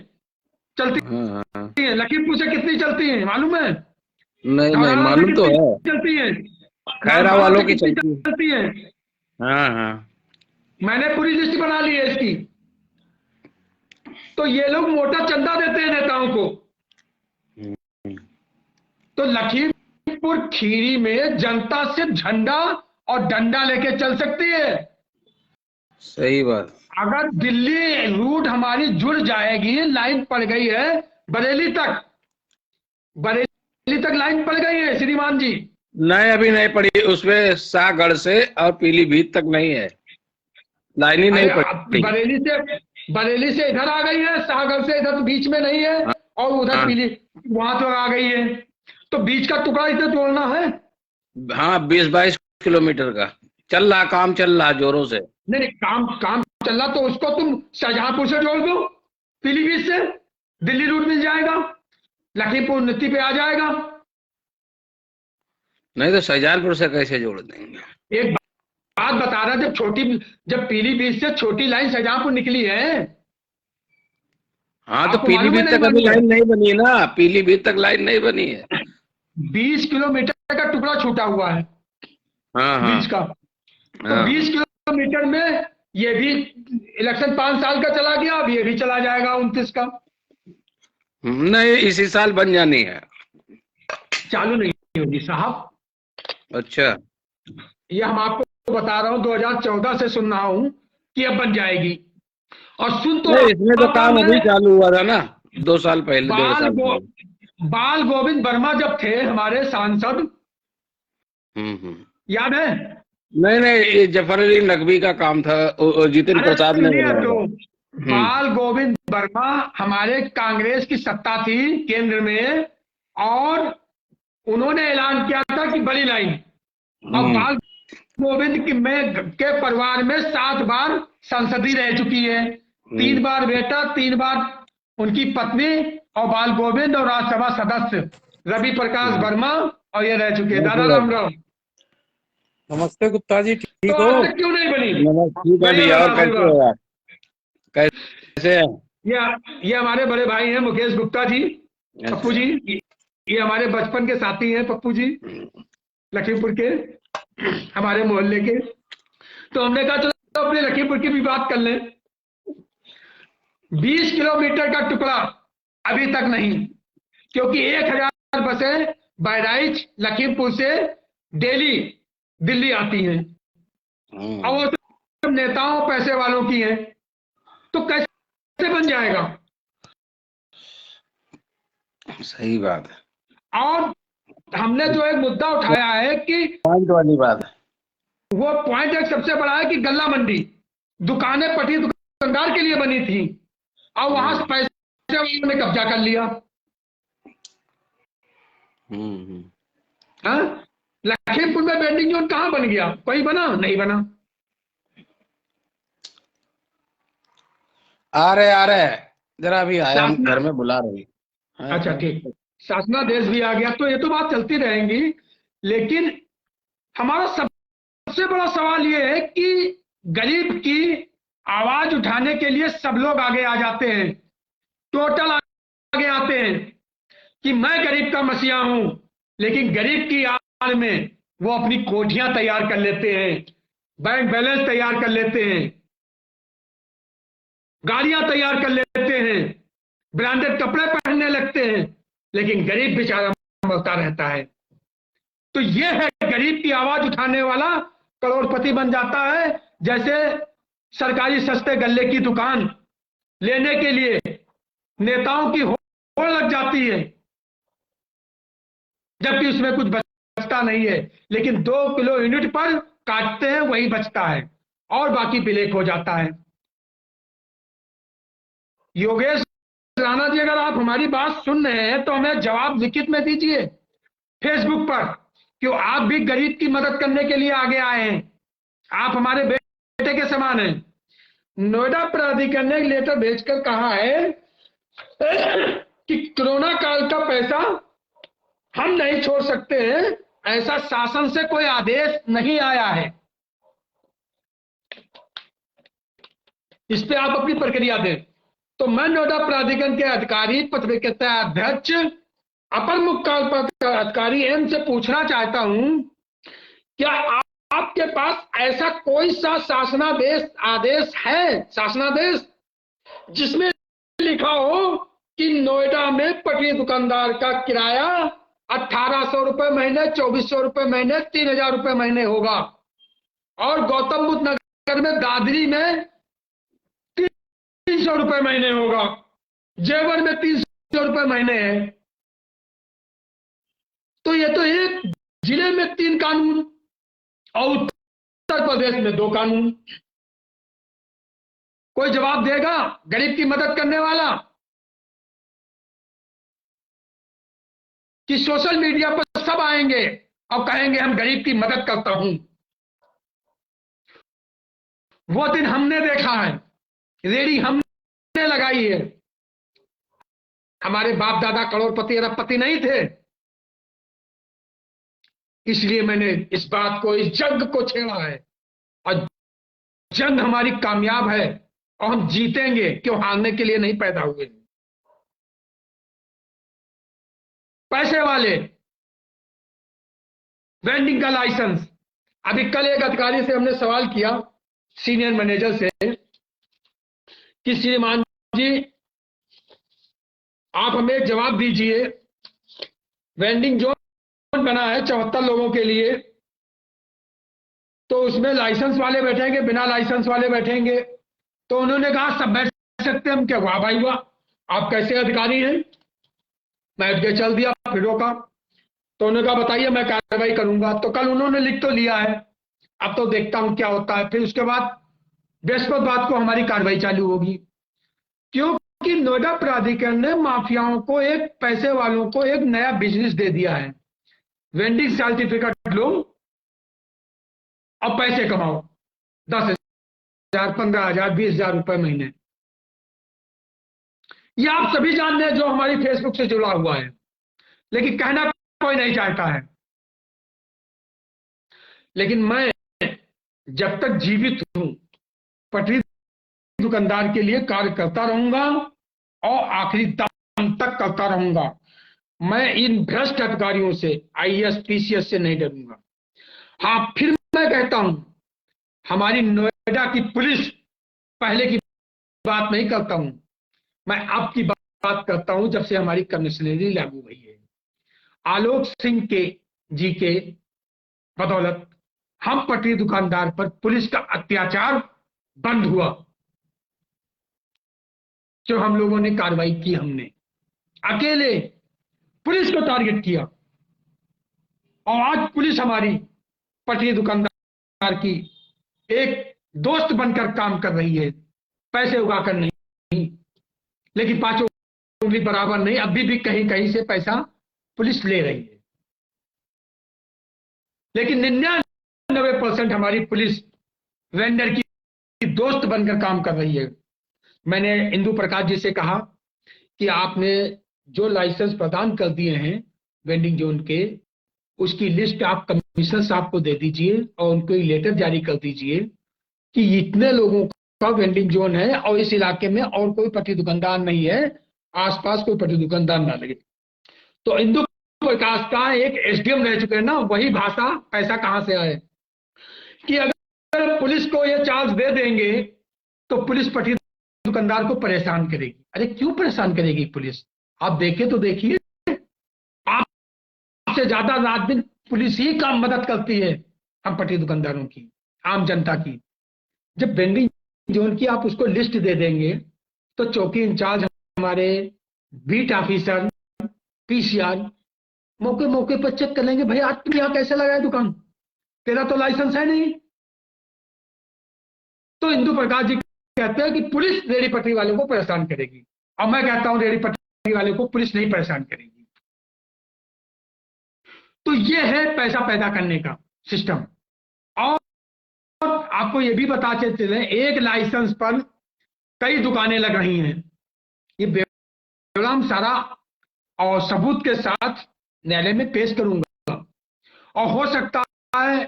चलती हाँ हाँ। है? लखीमपुर से कितनी चलती है मालूम है? नहीं नहीं, धौरहरा से मालूम तो कितनी है। चलती है? खैरा बांसवाड़ा वालों से की कितनी चलती है। चलती है? हाँ हाँ। मैंने पूरी लिस्ट बना ली है इसकी। तो ये लोग मोटा चंदा देते हैं नेताओं को। हम्म, तो लखीमपुर खीरी में जनता सिर्फ झंडा और डंडा लेके चल सकती है। सही बात। अगर दिल्ली रूट हमारी जुड़ जाएगी, लाइन पड़ गई है बरेली तक, बरेली तक लाइन पड़ गई है श्रीमान जी। नहीं, अभी नहीं पड़ी उसमें, सागढ़ से और पीलीभीत तक नहीं है, लाइन ही नहीं अरे पड़ी। बरेली से इधर आ गई है, सागर से इधर तो बीच में नहीं है। हाँ और उधर हाँ पीली वहां तो आ गई है। तो बीच का टुकड़ा इधर तोड़ना है। हाँ। 20-22 किलोमीटर का चल रहा, काम चल रहा जोरों से। नहीं नहीं, काम काम चल रहा तो उसको तुम शाहजहांपुर से जोड़ दो, पीलीभीत से दिल्ली रूट मिल जाएगा, लखीमपुर उन्नति पे आ जाएगा। नहीं तो शाहजहांपुर से कैसे जोड़ देंगे? एक बात बता रहा, जब पीलीभीत से छोटी लाइन शाहजहांपुर निकली है, हाँ तो आपको मालूम है पीलीभीत नहीं तक अभी मालूम है? लाइन नहीं बनी है ना, पीलीभीत तक लाइन नहीं बनी है। 20 किलोमीटर का टुकड़ा छूटा हुआ है हाँ हाँ बीच का। तो हाँ 20 किलोमीटर में ये भी इलेक्शन 5 साल का चला गया, अब ये भी चला जाएगा 29 का। नहीं, इसी साल बन जानी है। चालू नहीं होगी साहब। अच्छा। ये हम आपको बता रहा हूं, 2014 से सुन रहा हूं कि अब बन जाएगी। और सुन तो नहीं, इसमें तो रहा था काम अभी मैं, चालू हुआ था ना, 2 साल पहले, डेढ़ बाल साल गो पहले। बाल गोविंद वर्मा जब थे हमारे सांसद, हम्म। याद है? नहीं नहीं, ये जफर अली नकवी का काम था, जितिन अरे प्रसाद ने सुनिए बनवाया तो, था। बाल गोविंद वर्मा, हमारे कांग्रेस की सत्ता थी केंद्र में, और उन्होंने ऐलान किया था कि बड़ी लाइन। और हम्म बाल गोविंद की में के परिवार में 7 बार संसदी रह चुकी है। हम्म 3 बार बेटा, 3 बार उनकी पत्नी, और बाल गोविंद और राज्यसभा सदस्य रवि प्रकाश हम्म। वर्मा, और ये रह चुके हैं। दादा नमस्ते राम राम। नमस्ते गुप्ता जी, तो ठीक हो? आज तक क्यों नहीं बनी? नमस्ते, ठीक है बढ़िया भैया, और बढ़िया कैसे बढ़िया। हो आप? कैसे हैं? ये ये हमारे बड़े भाई हैं मुकेश गुप्ता जी, पप्पू अच्छा। जी। ये हमारे बचपन के साथी हैं पप्पू जी, लखीमपुर के, हमारे मोहल्ले के। तो हमने कहा चलो अपने लखीमपुर की भी बात कर लें। 20 किलोमीटर का टुकड़ा अभी तक नहीं, क्योंकि 1,000 बसें बहराइच लखीमपुर से डेली दिल्ली आती हैं, और वो सब नेताओं पैसे वालों की हैं। तो कैसे बन जाएगा? सही बात है। और हमने जो एक मुद्दा उठाया है कि पॉइंट वाली बात है। वो पॉइंट एक सबसे बड़ा है कि गल्ला मंडी दुकानें पटरी दुकानदार के लिए बनी थी और वहां से पैसे वालों ने कब्जा कर लिया। हाँ, लखीमपुर में वेंडिंग जोन कहाँ बन गया? कोई बना? नहीं बना। आ रहे जरा अभी आया, हम घर में बुला रहे हैं। अच्छा ठीक, शासनादेश भी आ गया, तो ये तो बात चलती रहेंगी। लेकिन हमारा सबसे बड़ा सवाल ये है कि गरीब की आवाज उठाने के लिए सब लोग आगे आ जाते हैं, टोटल आगे आते हैं कि मैं गरीब का मसीहा हूं, लेकिन गरीब की आड़ में वो अपनी कोठियां तैयार कर लेते हैं, बैंक बैलेंस तैयार कर लेते हैं, गाड़ियां तैयार कर लेते हैं, ब्रांडेड कपड़े पहनने लगते हैं, लेकिन गरीब बेचारा मरता रहता है। तो ये है गरीब की आवाज उठाने वाला करोड़पति बन जाता है। जैसे सरकारी सस्ते गल्ले की दुकान लेने के लिए नेताओं की होड़ लग जाती है, जबकि उसमें कुछ बचता नहीं है, लेकिन 2 किलो यूनिट पर काटते हैं, वही बचता है और बाकी ब्लैक हो जाता है। योगेश राणा जी, अगर आप हमारी बात सुन रहे हैं तो हमें जवाब लिखित में दीजिए फेसबुक पर, क्यों आप भी गरीब की मदद करने के लिए आगे आए हैं। आप हमारे बेटे के समान हैं। नोएडा प्राधिकरण ने लेटर भेजकर कहा है कि कोरोना काल का पैसा हम नहीं छोड़ सकते हैं, ऐसा शासन से कोई आदेश नहीं आया है। इस पे आप अपनी प्रक्रिया दें। तो मैं नोएडा प्राधिकरण के अधिकारी, पत्रकारिता अध्यक्ष, अपर मुख्य कार्यपालक अधिकारी एम से पूछना चाहता हूं, क्या आपके पास ऐसा कोई सा शासनादेश आदेश है, शासनादेश, जिसमें लिखा हो कि नोएडा में पटरी दुकानदार का किराया 1800 रुपए महीने, 2400 रुपए महीने, 3000 रुपए महीने होगा, और गौतम बुद्ध नगर में, दादरी में 300 रुपए महीने होगा, जेवर में 300 रुपए महीने है। तो ये तो एक जिले में 3 कानून और उत्तर प्रदेश में 2 कानून। कोई जवाब देगा गरीब की मदद करने वाला? कि सोशल मीडिया पर सब आएंगे और कहेंगे हम गरीब की मदद करता हूं? वो दिन हमने देखा है, रेडी हमने लगाई है। हमारे बाप दादा करोड़पति अरबपति नहीं थे, इसलिए मैंने इस बात को, इस जंग को छेड़ा है, और जंग हमारी कामयाब है और हम जीतेंगे, क्यों हारने के लिए नहीं पैदा हुए। पैसे वाले वेंडिंग का लाइसेंस, अभी कल एक अधिकारी से हमने सवाल किया, सीनियर मैनेजर से, कि श्रीमान जी आप हमें एक जवाब दीजिए, वेंडिंग जोन बना है 74 लोगों के लिए, तो उसमें लाइसेंस वाले बैठेंगे, बिना लाइसेंस वाले बैठेंगे? तो उन्होंने कहा सब बैठ सकते हैं। हम क्या, वाह भाई वाह, आप कैसे अधिकारी हैं। बैठ के चल दिया, फिर रोका, तो उन्होंने कहा बताइए मैं कार्रवाई करूंगा। तो कल उन्होंने लिख तो लिया है, अब तो देखता हूं क्या होता है। फिर उसके बाद बृहस्पतिवार को हमारी कार्रवाई चालू होगी, क्योंकि नोएडा प्राधिकरण ने माफियाओं को, एक पैसे वालों को एक नया बिजनेस दे दिया है। वेंडिंग सर्टिफिकेट लो और पैसे कमाओ, 10,000, 15,000, 20,000 रुपए महीने। ये आप सभी जानते हैं जो हमारी फेसबुक से जुड़ा हुआ है, लेकिन कहना कोई नहीं चाहता है। लेकिन मैं जब तक जीवित हूं, पटरी दुकानदार के लिए कार्य करता रहूंगा और आखिरी दम तक करता रहूंगा। मैं इन भ्रष्ट अधिकारियों से, आईएएस पीसीएस से नहीं डरूंगा। हाँ, फिर मैं कहता हूं, हमारी नोएडा की पुलिस, पहले की बात नहीं करता हूं मैं, अब की बात करता हूं जब से हमारी कमिश्नरी लागू हुई है। आलोक सिंह के जी के बदौलत हम पटरी दुकानदार पर पुलिस का अत्याचार बंद हुआ, जो हम लोगों ने कार्रवाई की। हमने अकेले पुलिस को टारगेट किया, और आज पुलिस हमारी पटरी दुकानदार की एक दोस्त बनकर काम कर रही है, पैसे उगाकर नहीं। लेकिन पांचों उंगली बराबर नहीं, अभी भी कहीं कहीं से पैसा पुलिस ले रही है। लेकिन 99% हमारी पुलिस वेंडर की दोस्त बनकर काम कर रही है। मैंने इंदु प्रकाश जी से कहा कि आपने जो लाइसेंस प्रदान कर दिए हैं वेंडिंग जोन के, उसकी लिस्ट आप कमिश्नर साहब को दे दीजिए और उनको लेटर जारी कर दीजिए कि इतने लोगों का वेंडिंग जोन है और इस इलाके में और कोई पट्टी दुकानदार नहीं है, आसपास कोई पट्टी दुकानदार ना लगे। तो इंदु प्रकाश का एक एसडीएम रह चुके हैं ना, वही भाषा पैसा कहां से आए कि अगर पुलिस को ये चार्ज दे देंगे तो पुलिस पट्टी दुकानदार को परेशान करेगी। अरे क्यों परेशान करेगी पुलिस? आप देखे तो देखिए, आपसे ज्यादा रात दिन पुलिस ही काम मदद करती है हम पट्टी दुकानदारों की, आम जनता की। जब वेंडिंग जोन की आप उसको लिस्ट दे देंगे तो चौकी इंचार्ज, हमारे बीट ऑफिसर, पीसीआर मौके मौके पर चेक कर लेंगे, भाई आज तुम यहां कैसे लगाए दुकान, तेरा तो लाइसेंस है नहीं। तो इंदु प्रकाश जी कहते हैं कि पुलिस रेडी पटरी वाले को परेशान करेगी, और मैं कहता हूं रेडी पटरी वाले को पुलिस नहीं परेशान करेगी। तो ये है पैसा पैदा करने का सिस्टम। और आपको ये भी बता चले, एक लाइसेंस पर कई दुकानें लग रही हैं। ये बेवलाम सारा और सबूत के साथ न्यायालय में पेश करूंगा। और हो सकता है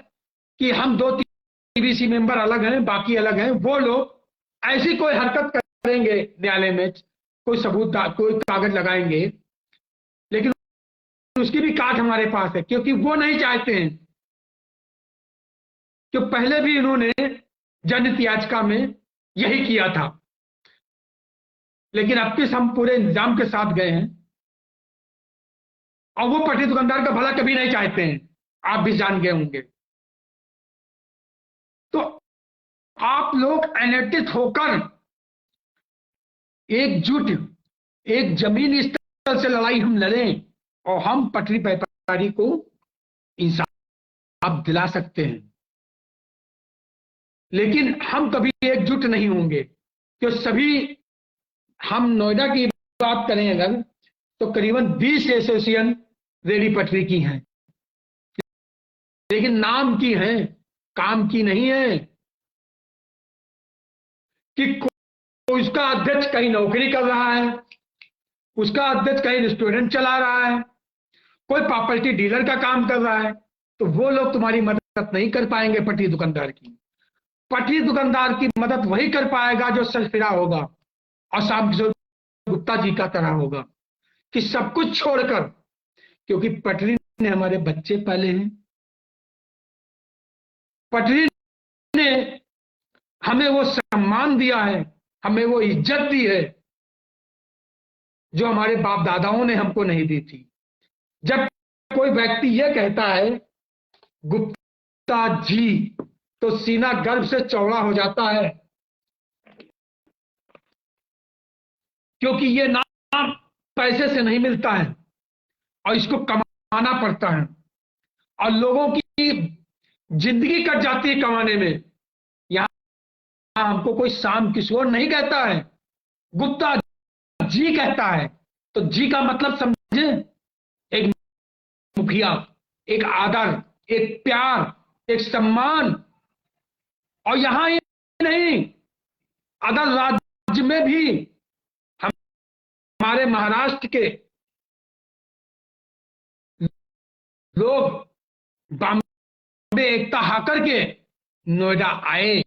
कि हम 2 टीबीसी मेंबर अलग हैं, बाकी अलग हैं, वो लोग ऐसी कोई हरकत करेंगे न्यायालय में, कोई सबूत, कोई कागज लगाएंगे, लेकिन उसकी भी काट हमारे पास है, क्योंकि वो नहीं चाहते हैं कि पहले भी इन्होंने जनहित याचिका में यही किया था। लेकिन अब भी हम पूरे इंतजाम के साथ गए हैं और वो पट्टी दुकानदार का भला कभी नहीं चाहते हैं, आप भी जान गए होंगे। तो आप लोग एनर्टिक होकर एकजुट, एक जमीन स्तर से लड़ाई हम लड़ें और हम पटरी व्यापारी को इंसाफ दिला सकते हैं। लेकिन हम कभी एकजुट नहीं होंगे, कि सभी, हम नोएडा की बात करें अगर, तो करीबन 20 एसोसिएशन रेडी पटरी की हैं, लेकिन नाम की हैं, काम की नहीं है। कि उसका अध्यक्ष कहीं नौकरी कर रहा है, उसका अध्यक्ष कहीं रेस्टोरेंट चला रहा है, कोई प्रॉपर्टी डीलर का काम कर रहा है, तो वो लोग तुम्हारी मदद नहीं कर पाएंगे पटरी दुकानदार की। पटरी दुकानदार की मदद वही कर पाएगा जो सरफिरा होगा और शाम किशोर गुप्ता जी का तरह होगा, कि सब कुछ छोड़कर, क्योंकि पटरी ने हमारे बच्चे पाले हैं, पटरी ने हमें वो सम्मान दिया है, हमें वो इज्जत दी है जो हमारे बाप दादाओं ने हमको नहीं दी थी। जब कोई व्यक्ति ये कहता है गुप्ता जी, तो सीना गर्व से चौड़ा हो जाता है, क्योंकि ये नाम पैसे से नहीं मिलता है और इसको कमाना पड़ता है, और लोगों की जिंदगी कट जाती है कमाने में। यहां हमको कोई शाम किशोर नहीं कहता है, गुप्ता जी कहता है। तो जी का मतलब समझे, एक मुखिया, एक आदर, एक प्यार, एक सम्मान। और यहां ये नहीं, अदर राज्य में भी, हमारे महाराष्ट्र के लोग बॉम्बे एकता हाकर के नोएडा आए,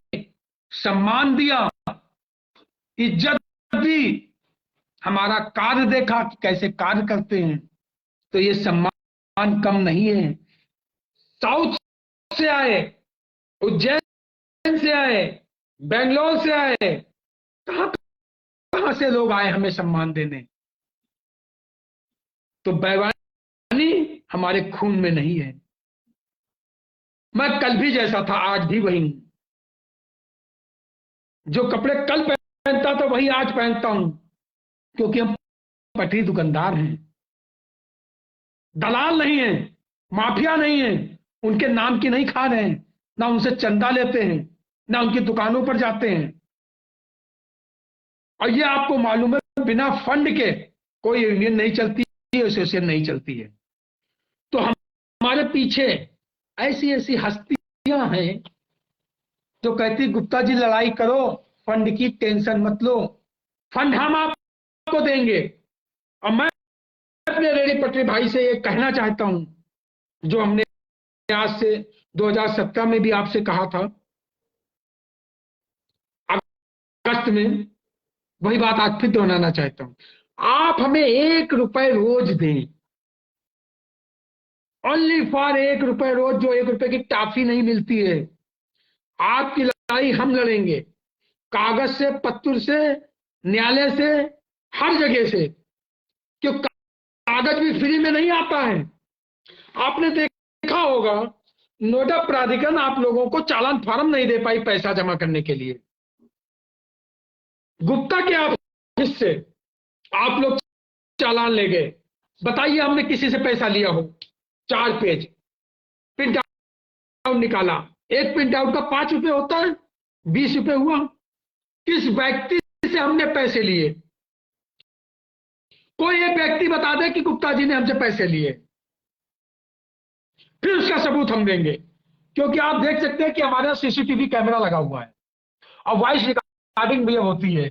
सम्मान दिया, इज्जत दी, हमारा कार्य देखा कि कैसे कार्य करते हैं, तो ये सम्मान कम नहीं है। साउथ से आए, उज्जैन से आए, बेंगलोर से आए, कहां से लोग आए हमें सम्मान देने। तो बेईमानी हमारे खून में नहीं है। मैं कल भी जैसा था आज भी वही हूं, जो कपड़े कल पहनता था वही आज पहनता हूं, क्योंकि हम पटरी दुकानदार हैं, दलाल नहीं है, माफिया नहीं है, उनके नाम की नहीं खा रहे हैं, ना उनसे चंदा लेते हैं, ना उनकी दुकानों पर जाते हैं। और ये आपको मालूम है, बिना फंड के कोई यूनियन नहीं चलती है, एसोसिएशन नहीं चलती है। तो हमारे पीछे ऐसी ऐसी हस्तियां हैं जो कहती, गुप्ता जी लड़ाई करो, फंड की टेंशन मत लो, फंड हम आपको देंगे। और मैं अपने रेडी पटरी भाई से ये कहना चाहता हूं, जो हमने आज से 2017 में भी आपसे कहा था, अगस्त में, वही बात आज फिर दोहराना चाहता हूं। आप हमें 1 रुपए रोज दें, ओनली फॉर 1 रुपए रोज, जो 1 रुपए की टॉफी नहीं मिलती है। आपकी लड़ाई हम लड़ेंगे, कागज से, पत्र से, न्यायालय से, हर जगह से, क्योंकि कागज भी फ्री में नहीं आता है। आपने देखा होगा, नोएडा प्राधिकरण आप लोगों को चालान फार्म नहीं दे पाई पैसा जमा करने के लिए। गुप्ता के ऑफिस से आप लोग चालान ले गए। बताइए, हमने किसी से पैसा लिया हो? 4 पेज प्रिंट आउट निकाला, एक प्रिंट आउट का 5 रुपए होता है, 20 रुपए हुआ। किस व्यक्ति से हमने पैसे लिए? कोई एक व्यक्ति बता दे कि गुप्ता जी ने हमसे पैसे लिए, फिर उसका सबूत हम देंगे। क्योंकि आप देख सकते हैं कि हमारे यहां सीसीटीवी कैमरा लगा हुआ है और वॉइस रिकॉर्डिंग भी होती है,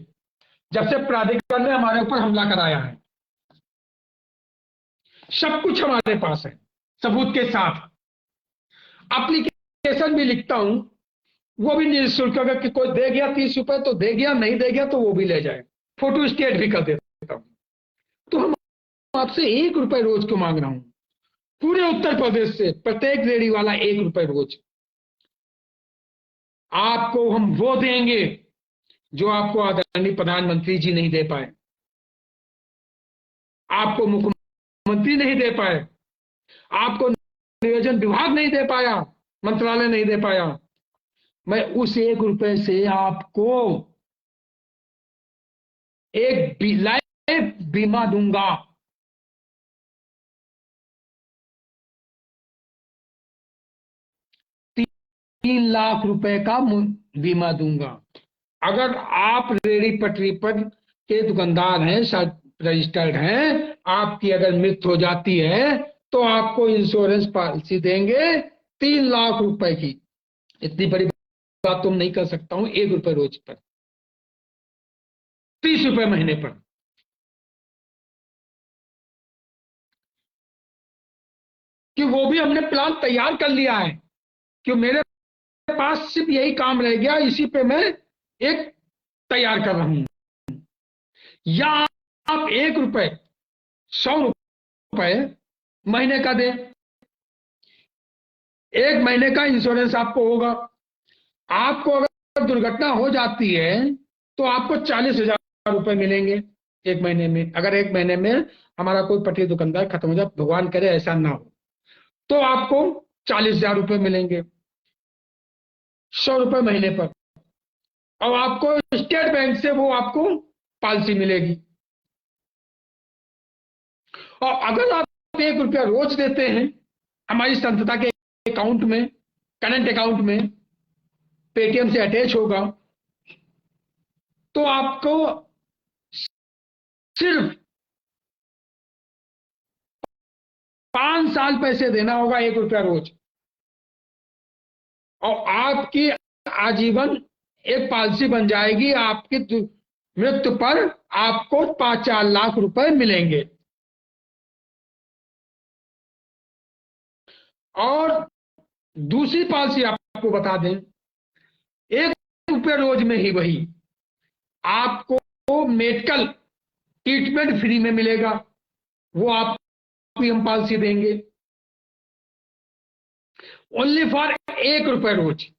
जब से प्राधिकरण ने हमारे ऊपर हमला कराया है। सब कुछ हमारे पास है सबूत के साथ। एप्लीकेशन भी लिखता हूं, वो भी निःशुल्क। अगर कि कोई दे गया 30 रुपए तो दे गया, नहीं दे गया तो वो भी ले जाए, फोटो स्टेट भी कर देता हूं। तो हम आपसे 1 रुपए रोज क्यों मांग रहा हूं? पूरे उत्तर प्रदेश से प्रत्येक रेडी वाला 1 रुपए रोज। आपको हम वो देंगे जो आपको आदरणीय प्रधानमंत्री जी नहीं दे पाए, आपको मुख्यमंत्री नहीं दे पाए, आपको नियोजन विभाग नहीं दे पाया, मंत्रालय नहीं दे पाया। मैं उस 1 रुपए से आपको एक लाइफ बीमा दूंगा। 3 लाख रुपए का बीमा दूंगा। अगर आप रेडी पटरी पर के दुकानदार हैं, रजिस्टर्ड हैं, आपकी अगर मृत्यु हो जाती है तो आपको इंश्योरेंस पॉलिसी देंगे 3 लाख रुपए की। इतनी बड़ी बात तुम नहीं कर सकता हूं 1 रुपए रोज पर, 30 रुपए महीने पर। कि वो भी हमने प्लान तैयार कर लिया है, कि मेरे पास सिर्फ यही काम रह गया, इसी पे मैं एक तैयार कर रहा हूं। या आप 1 रुपए 100 रुपए महीने का दें, 1 महीने का इंश्योरेंस आपको होगा। आपको अगर दुर्घटना हो जाती है तो आपको 40,000 रुपए मिलेंगे 1 महीने में। अगर 1 महीने में हमारा कोई पटरी दुकानदार खत्म हो जाए, भगवान करे ऐसा ना हो, तो आपको 40,000 रुपए मिलेंगे 100 रुपए महीने पर। और आपको स्टेट बैंक से वो आपको पॉलिसी मिलेगी। और अगर आप 1 रुपया रोज देते हैं हमारी संस्था के अकाउंट में, करंट अकाउंट में, पेटीएम से अटैच होगा, तो आपको सिर्फ 5 साल पैसे देना होगा 1 रुपया रोज। और आपकी आजीवन एक पॉलिसी बन जाएगी। आपकी मृत्यु पर आपको 5-4 लाख रुपए मिलेंगे। और दूसरी पॉलिसी आपको बता दें, 1 रुपये रोज में ही वही आपको मेडिकल ट्रीटमेंट फ्री में मिलेगा। वो आपको हम पॉलिसी देंगे ओनली फॉर 1 रुपये रोज।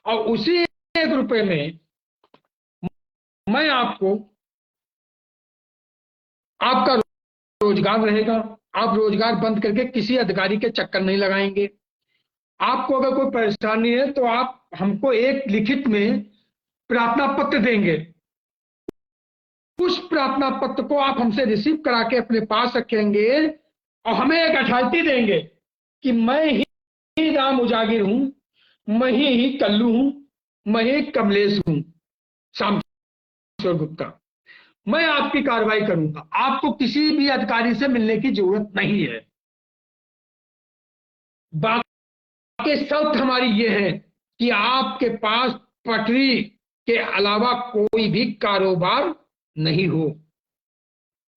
और उसी 1 रुपये में मैं आपको, आपका रोजगार रहेगा। आप रोजगार बंद करके किसी अधिकारी के चक्कर नहीं लगाएंगे। आपको अगर कोई परेशानी है तो आप हमको एक लिखित में प्रार्थना पत्र देंगे। उस प्रार्थना पत्र को आप हमसे रिसीव करा के अपने पास रखेंगे और हमें एक अथॉरिटी देंगे कि मैं ही ही राम उजागिर हूं, मैं ही कल्लू हूं, मैं ही कमलेश हूं। शामश्वर गुप्ता, मैं आपकी कार्रवाई करूंगा, आपको किसी भी अधिकारी से मिलने की जरूरत नहीं है। बाकी शर्त हमारी ये है कि आपके पास पटरी के अलावा कोई भी कारोबार नहीं हो।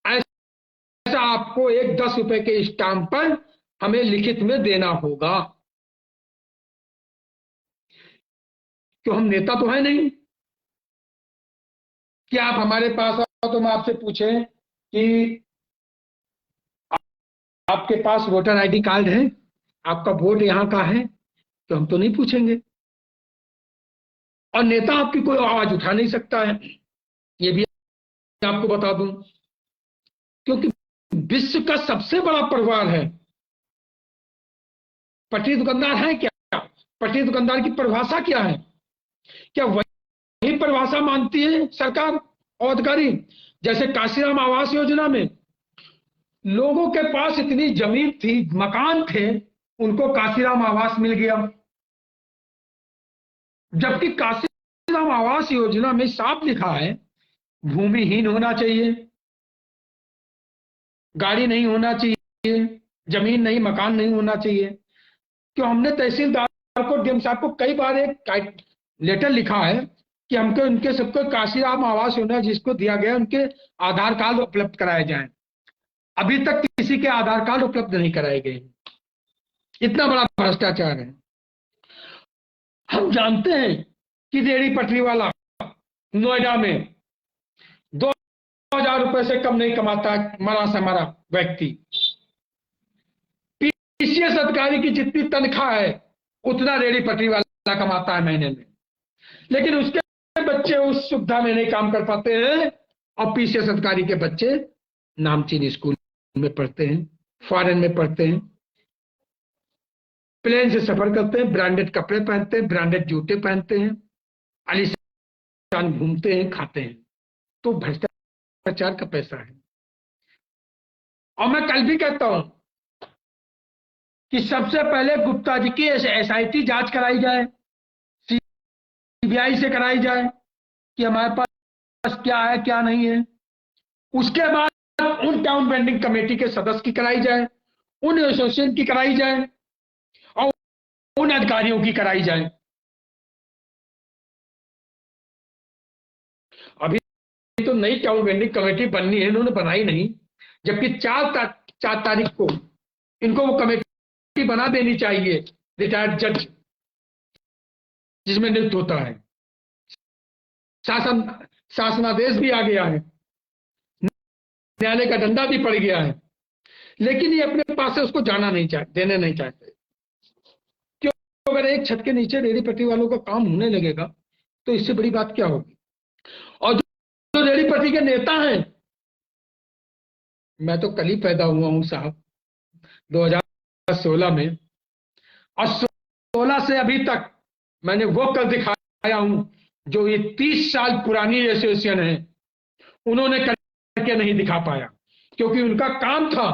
ऐसा आपको एक 10 रुपए के स्टाम्प पर हमें लिखित में देना होगा। क्यों, हम नेता तो है नहीं कि आप हमारे पास आओ तो हम आपसे पूछें कि आपके पास वोटर आईडी कार्ड है, आपका वोट यहां का है, तो हम तो नहीं पूछेंगे। और नेता आपकी कोई आवाज उठा नहीं सकता है, ये भी आपको बता दूं, क्योंकि विश्व का सबसे बड़ा परिवार है। पटरी दुकानदार है क्या? पटरी दुकानदार की परिभाषा क्या है? क्या वही परिभाषा मानती है सरकार और अधिकारी? जैसे काशीराम आवास योजना में लोगों के पास इतनी जमीन थी, मकान थे, उनको काशीराम आवास मिल गया, जबकि काशीराम आवास योजना में साफ लिखा है भूमिहीन होना चाहिए, गाड़ी नहीं होना चाहिए, जमीन नहीं, मकान नहीं होना चाहिए। क्यों, हमने तहसीलदार को, डीएम साहब को कई बार एक लेटर लिखा है कि हमको उनके सबको काशीराम आवास योजना जिसको दिया गया उनके आधार कार्ड उपलब्ध कराए जाएं। अभी तक किसी के आधार कार्ड उपलब्ध नहीं कराए गए। इतना बड़ा भ्रष्टाचार है। हम जानते हैं कि रेहड़ी पटरी वाला नोएडा में 2,000 रुपए से कम नहीं कमाता, मरा से मरा व्यक्ति। पीसीएस अधिकारी की जितनी तनख्वाह है उतना रेहड़ी पटरी वाला कमाता है महीने में, लेकिन उसके बच्चे उस सुविधा में नहीं काम कर पाते हैं। और पीसीएस अधिकारी के बच्चे नामचीन स्कूल में पढ़ते हैं, फॉरेन में पढ़ते हैं, प्लेन से सफर करते हैं, ब्रांडेड कपड़े पहनते हैं, ब्रांडेड जूते पहनते हैं, आलीशान घूमते हैं, खाते हैं। तो भ्रष्टाचार का पैसा है। और मैं कल भी कहता हूं कि सबसे पहले गुप्ता जी की एसआईटी जांच कराई जाए, सीबीआई से कराई जाए कि हमारे पास क्या है क्या नहीं है। उसके बाद उन टाउन वेंडिंग कमेटी के सदस्य की कराई जाए, उन एसोसिएशन की कराई जाए और उन अधिकारियों की कराई जाए। अभी तो नई टाउन वेंडिंग कमेटी बननी है, इन्होंने बनाई नहीं, जबकि 4 तारीख को इनको वो कमेटी बना देनी चाहिए, रिटायर्ड जज जिसमें नियुक्त होता है। शासनादेश भी आ गया है, न्यायालय का डंडा भी पड़ गया है, लेकिन ये अपने पास से उसको जाना नहीं चाहते, देने नहीं चाहते। क्यों? अगर एक छत के नीचे रेहड़ी पटरी वालों का काम होने लगेगा तो इससे बड़ी बात क्या होगी। और जो रेहड़ी पटरी के नेता हैं, मैं तो कल ही पैदा हुआ हूं साहब 2016 में, और 16 से अभी तक मैंने वो कर दिखाया हूं जो ये 30 साल पुरानी एसोसिएशन है उन्होंने करके नहीं दिखा पाया। क्योंकि उनका काम था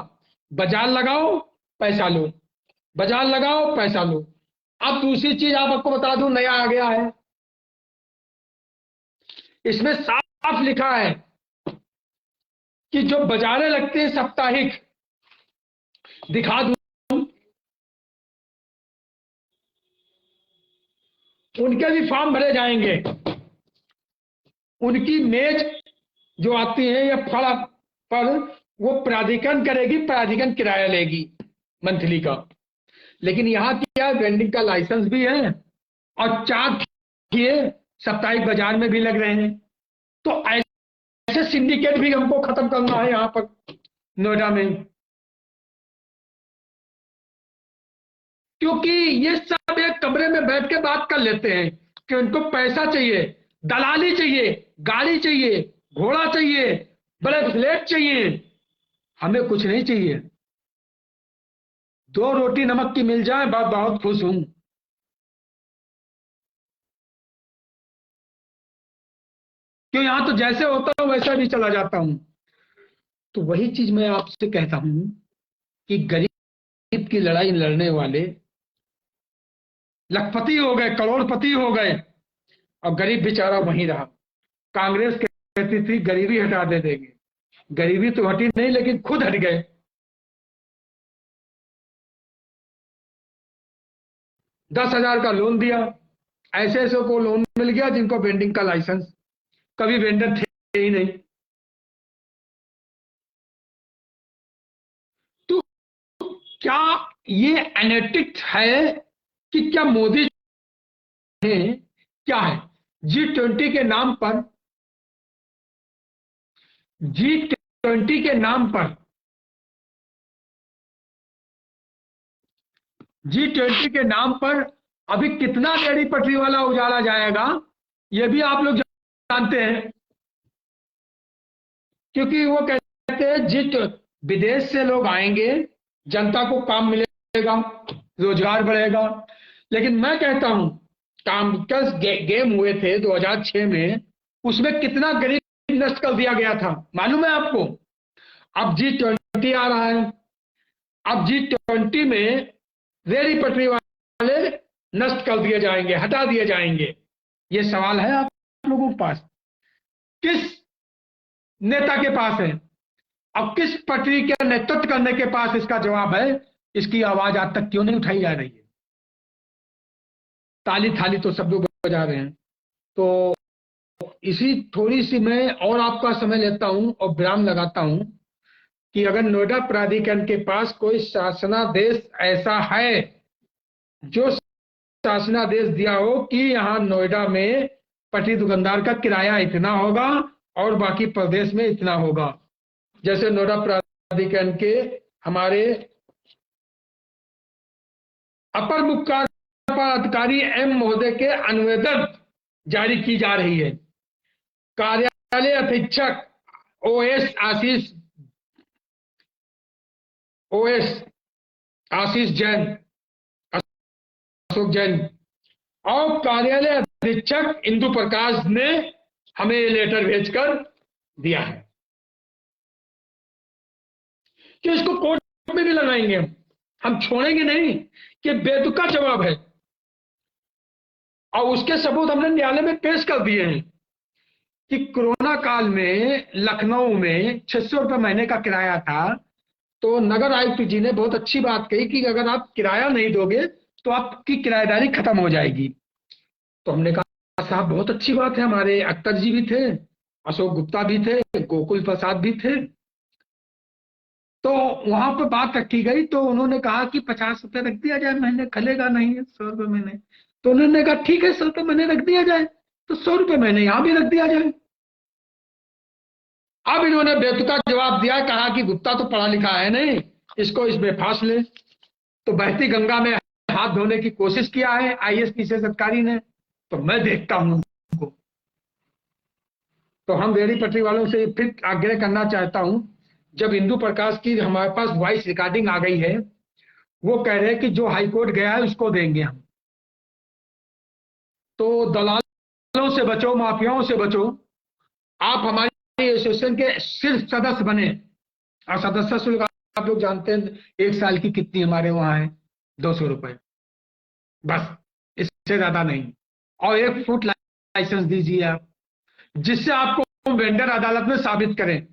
बाजार लगाओ पैसा लो, बाजार लगाओ पैसा लो। अब दूसरी चीज आपको बता दूं, नया आ गया है, इसमें साफ लिखा है कि जो बाजारें लगते हैं साप्ताहिक, दिखा दूं, उनके भी फॉर्म भरे जाएंगे। उनकी मेज जो आती है या फल पर वो प्राधिकरण करेगी, प्राधिकरण किराया लेगी मंथली का। लेकिन यहाँ क्या वेंडिंग का लाइसेंस भी है और 4 साप्ताहिक बाजार में भी लग रहे हैं। तो ऐसे सिंडिकेट भी हमको खत्म करना है यहाँ पर नोएडा में, क्योंकि ये सब एक कमरे में बैठ के बात कर लेते हैं कि उनको पैसा चाहिए, दलाली चाहिए, गाड़ी चाहिए, घोड़ा चाहिए, बड़े फ्लैट चाहिए। हमें कुछ नहीं चाहिए, 2 रोटी नमक की मिल जाए बस बहुत खुश हूं। क्यों, यहां तो जैसे होता हूं वैसा भी चला जाता हूं। तो वही चीज मैं आपसे कहता हूं कि गरीब की लड़ाई लड़ने वाले लखपति हो गए, करोड़पति हो गए, और गरीब बेचारा वहीं रहा। कांग्रेस कहती थी गरीबी हटा दे देंगे, गरीबी तो हटी नहीं लेकिन खुद हट गए। 10,000 का लोन दिया, ऐसे ऐसे को लोन मिल गया जिनको वेंडिंग का लाइसेंस, कभी वेंडर थे ही नहीं। तो क्या ये अनैतिक है कि क्या मोदी है, क्या है? G20 के नाम पर, G20 के नाम पर, G20 के नाम पर अभी कितना रेहड़ी पटरी वाला उजाला जाएगा, ये भी आप लोग जानते हैं। क्योंकि वो कहते हैं विदेश से लोग आएंगे, जनता को काम मिलेगा, रोजगार बढ़ेगा। लेकिन मैं कहता हूं कामकस गेम हुए थे 2006 में, उसमें कितना गरीब नष्ट कर दिया गया था मालूम है आपको? अब G20 आ रहा है, अब G20 में रेहड़ी पटरी वाले नष्ट कर दिए जाएंगे, हटा दिए जाएंगे। ये सवाल है आप लोगों के पास, किस नेता के पास है? अब किस पटरी के नेतृत्व करने के पास इसका जवाब है? इसकी आवाज आज तक क्यों नहीं उठाई जा रही है? ताली थाली तो सब लोग बजा रहे हैं। तो इसी थोड़ी सी मैं और आपका समय लेता हूं और विराम लगाता हूं कि अगर नोएडा प्राधिकरण के पास कोई शासनादेश ऐसा है जो शासनादेश दिया हो कि यहां नोएडा में पटरी दुकानदार का किराया इतना होगा और बाकी प्रदेश में इतना होगा, जैसे नोएडा प्राधिकरण के हमारे अपर मुख्य कार्यपालक अधिकारी एम महोदय के अनुवेदन जारी की जा रही है। कार्यालय अधीक्षक ओएस आशीष जैन, अशोक जैन और कार्यालय अधीक्षक इंदु प्रकाश ने हमें ये लेटर भेजकर दिया है कि इसको कोर्ट में भी लगाएंगे हम छोड़ेंगे नहीं, कि बेतुका जवाब है। और उसके सबूत हमने न्यायालय में पेश कर दिए हैं कि कोरोना काल में लखनऊ में 600 रुपये महीने का किराया था, तो नगर आयुक्त जी ने बहुत अच्छी बात कही कि अगर आप किराया नहीं दोगे तो आपकी किराएदारी खत्म हो जाएगी। तो हमने कहा साहब बहुत अच्छी बात है, हमारे अख्तर जी भी थे, अशोक गुप्ता भी थे, गोकुल प्रसाद भी थे। तो वहां पर बात रखी गई, तो उन्होंने कहा कि 50 रुपये रख दिया जाए महीने, खलेगा नहीं 100 रुपये महीने। तो उन्होंने कहा ठीक है 100 रुपये महीने रख दिया जाए, तो 100 रुपये महीने यहां भी रख दिया जाए। अब इन्होंने बेतुका जवाब दिया, कहा कि गुप्ता तो पढ़ा लिखा है नहीं, इसको इसमें फांस ले। तो बहती गंगा में हाथ धोने की कोशिश किया है आईएएस पीसीएस अधिकारी ने, तो मैं देखता हूं उनको। तो हम रेहड़ी पटरी वालों से फिर आग्रह करना चाहता हूं, जब इंदु प्रकाश की हमारे पास वॉइस रिकॉर्डिंग आ गई है, वो कह रहे हैं कि जो हाईकोर्ट गया है उसको देंगे हम। तो दलालों से बचो, माफियाओं से बचो। आप हमारी एसोसिएशन के सिर्फ सदस्य बने, और सदस्य शुल्क आप लोग जानते हैं 1 साल की कितनी हमारे वहां है, 200 रुपए, बस, इससे ज्यादा नहीं। और 1 फुट लाइसेंस दीजिए आप, जिससे आपको वेंडर अदालत में साबित करें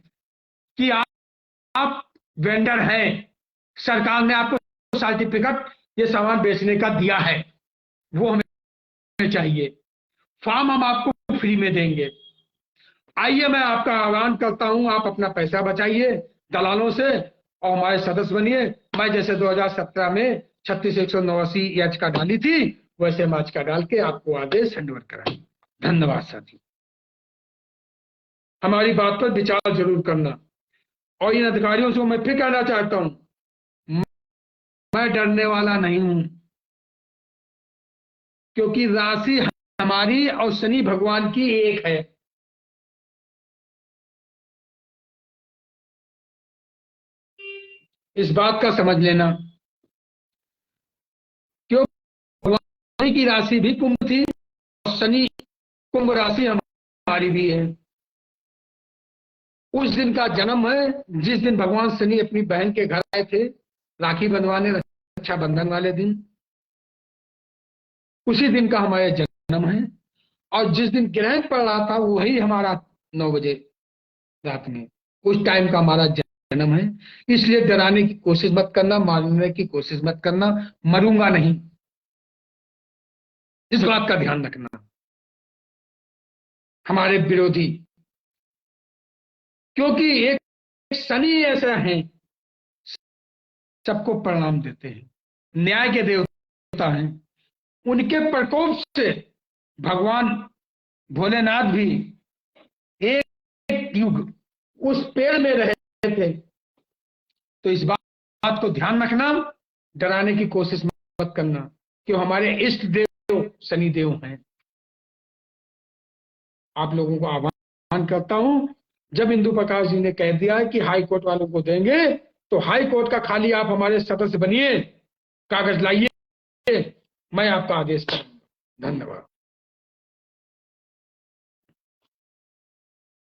कि आप वेंडर हैं, सरकार ने आपको सर्टिफिकेट ये सामान बेचने का दिया है, वो हमें चाहिए। फॉर्म हम आपको फ्री में देंगे। आइए, मैं आपका आह्वान करता हूं, आप अपना पैसा बचाइए दलालों से और हमारे सदस्य बनिए। मैं जैसे 2017 में 36,189 याचिका डाली थी, वैसे हम याचिका डाल के आपको आदेश हैंडओवर कराएंगे। धन्यवाद साथी, हमारी बात पर विचार जरूर करना। और इन अधिकारियों से मैं फिर कहना चाहता हूं, मैं डरने वाला नहीं हूं, क्योंकि राशि हमारी और शनि भगवान की एक है। इस बात का समझ लेना, क्यों भगवान की राशि भी कुंभ थी और शनि कुंभ राशि हमारी भी है। उस दिन का जन्म है जिस दिन भगवान शनि अपनी बहन के घर आए थे राखी बंधवाने, रक्षाबंधन वाले दिन। उसी दिन का हमारा जन्म है, और जिस दिन ग्रहण पड़ रहा था वही हमारा 9 बजे रात में उस टाइम का हमारा जन्म है। इसलिए डराने की कोशिश मत करना, मारने की कोशिश मत करना, मरूंगा नहीं, इस बात का ध्यान रखना। हमारे विरोधी, क्योंकि एक शनि ऐसा है, सबको प्रणाम देते हैं, न्याय के देवता हैं, उनके प्रकोप से भगवान भोलेनाथ भी एक युग उस पेड़ में रहे थे। तो इस बात को ध्यान रखना, डराने की कोशिश मत करना, क्यों हमारे इष्ट देव शनि देव हैं। आप लोगों को आह्वान करता हूं, जब इंदु प्रकाश जी ने कह दिया है कि हाई कोर्ट वालों को देंगे, तो हाई कोर्ट का खाली आप हमारे सदस्य बनिए, कागज लाइए, मैं आपका आदेश करूंगा। धन्यवाद।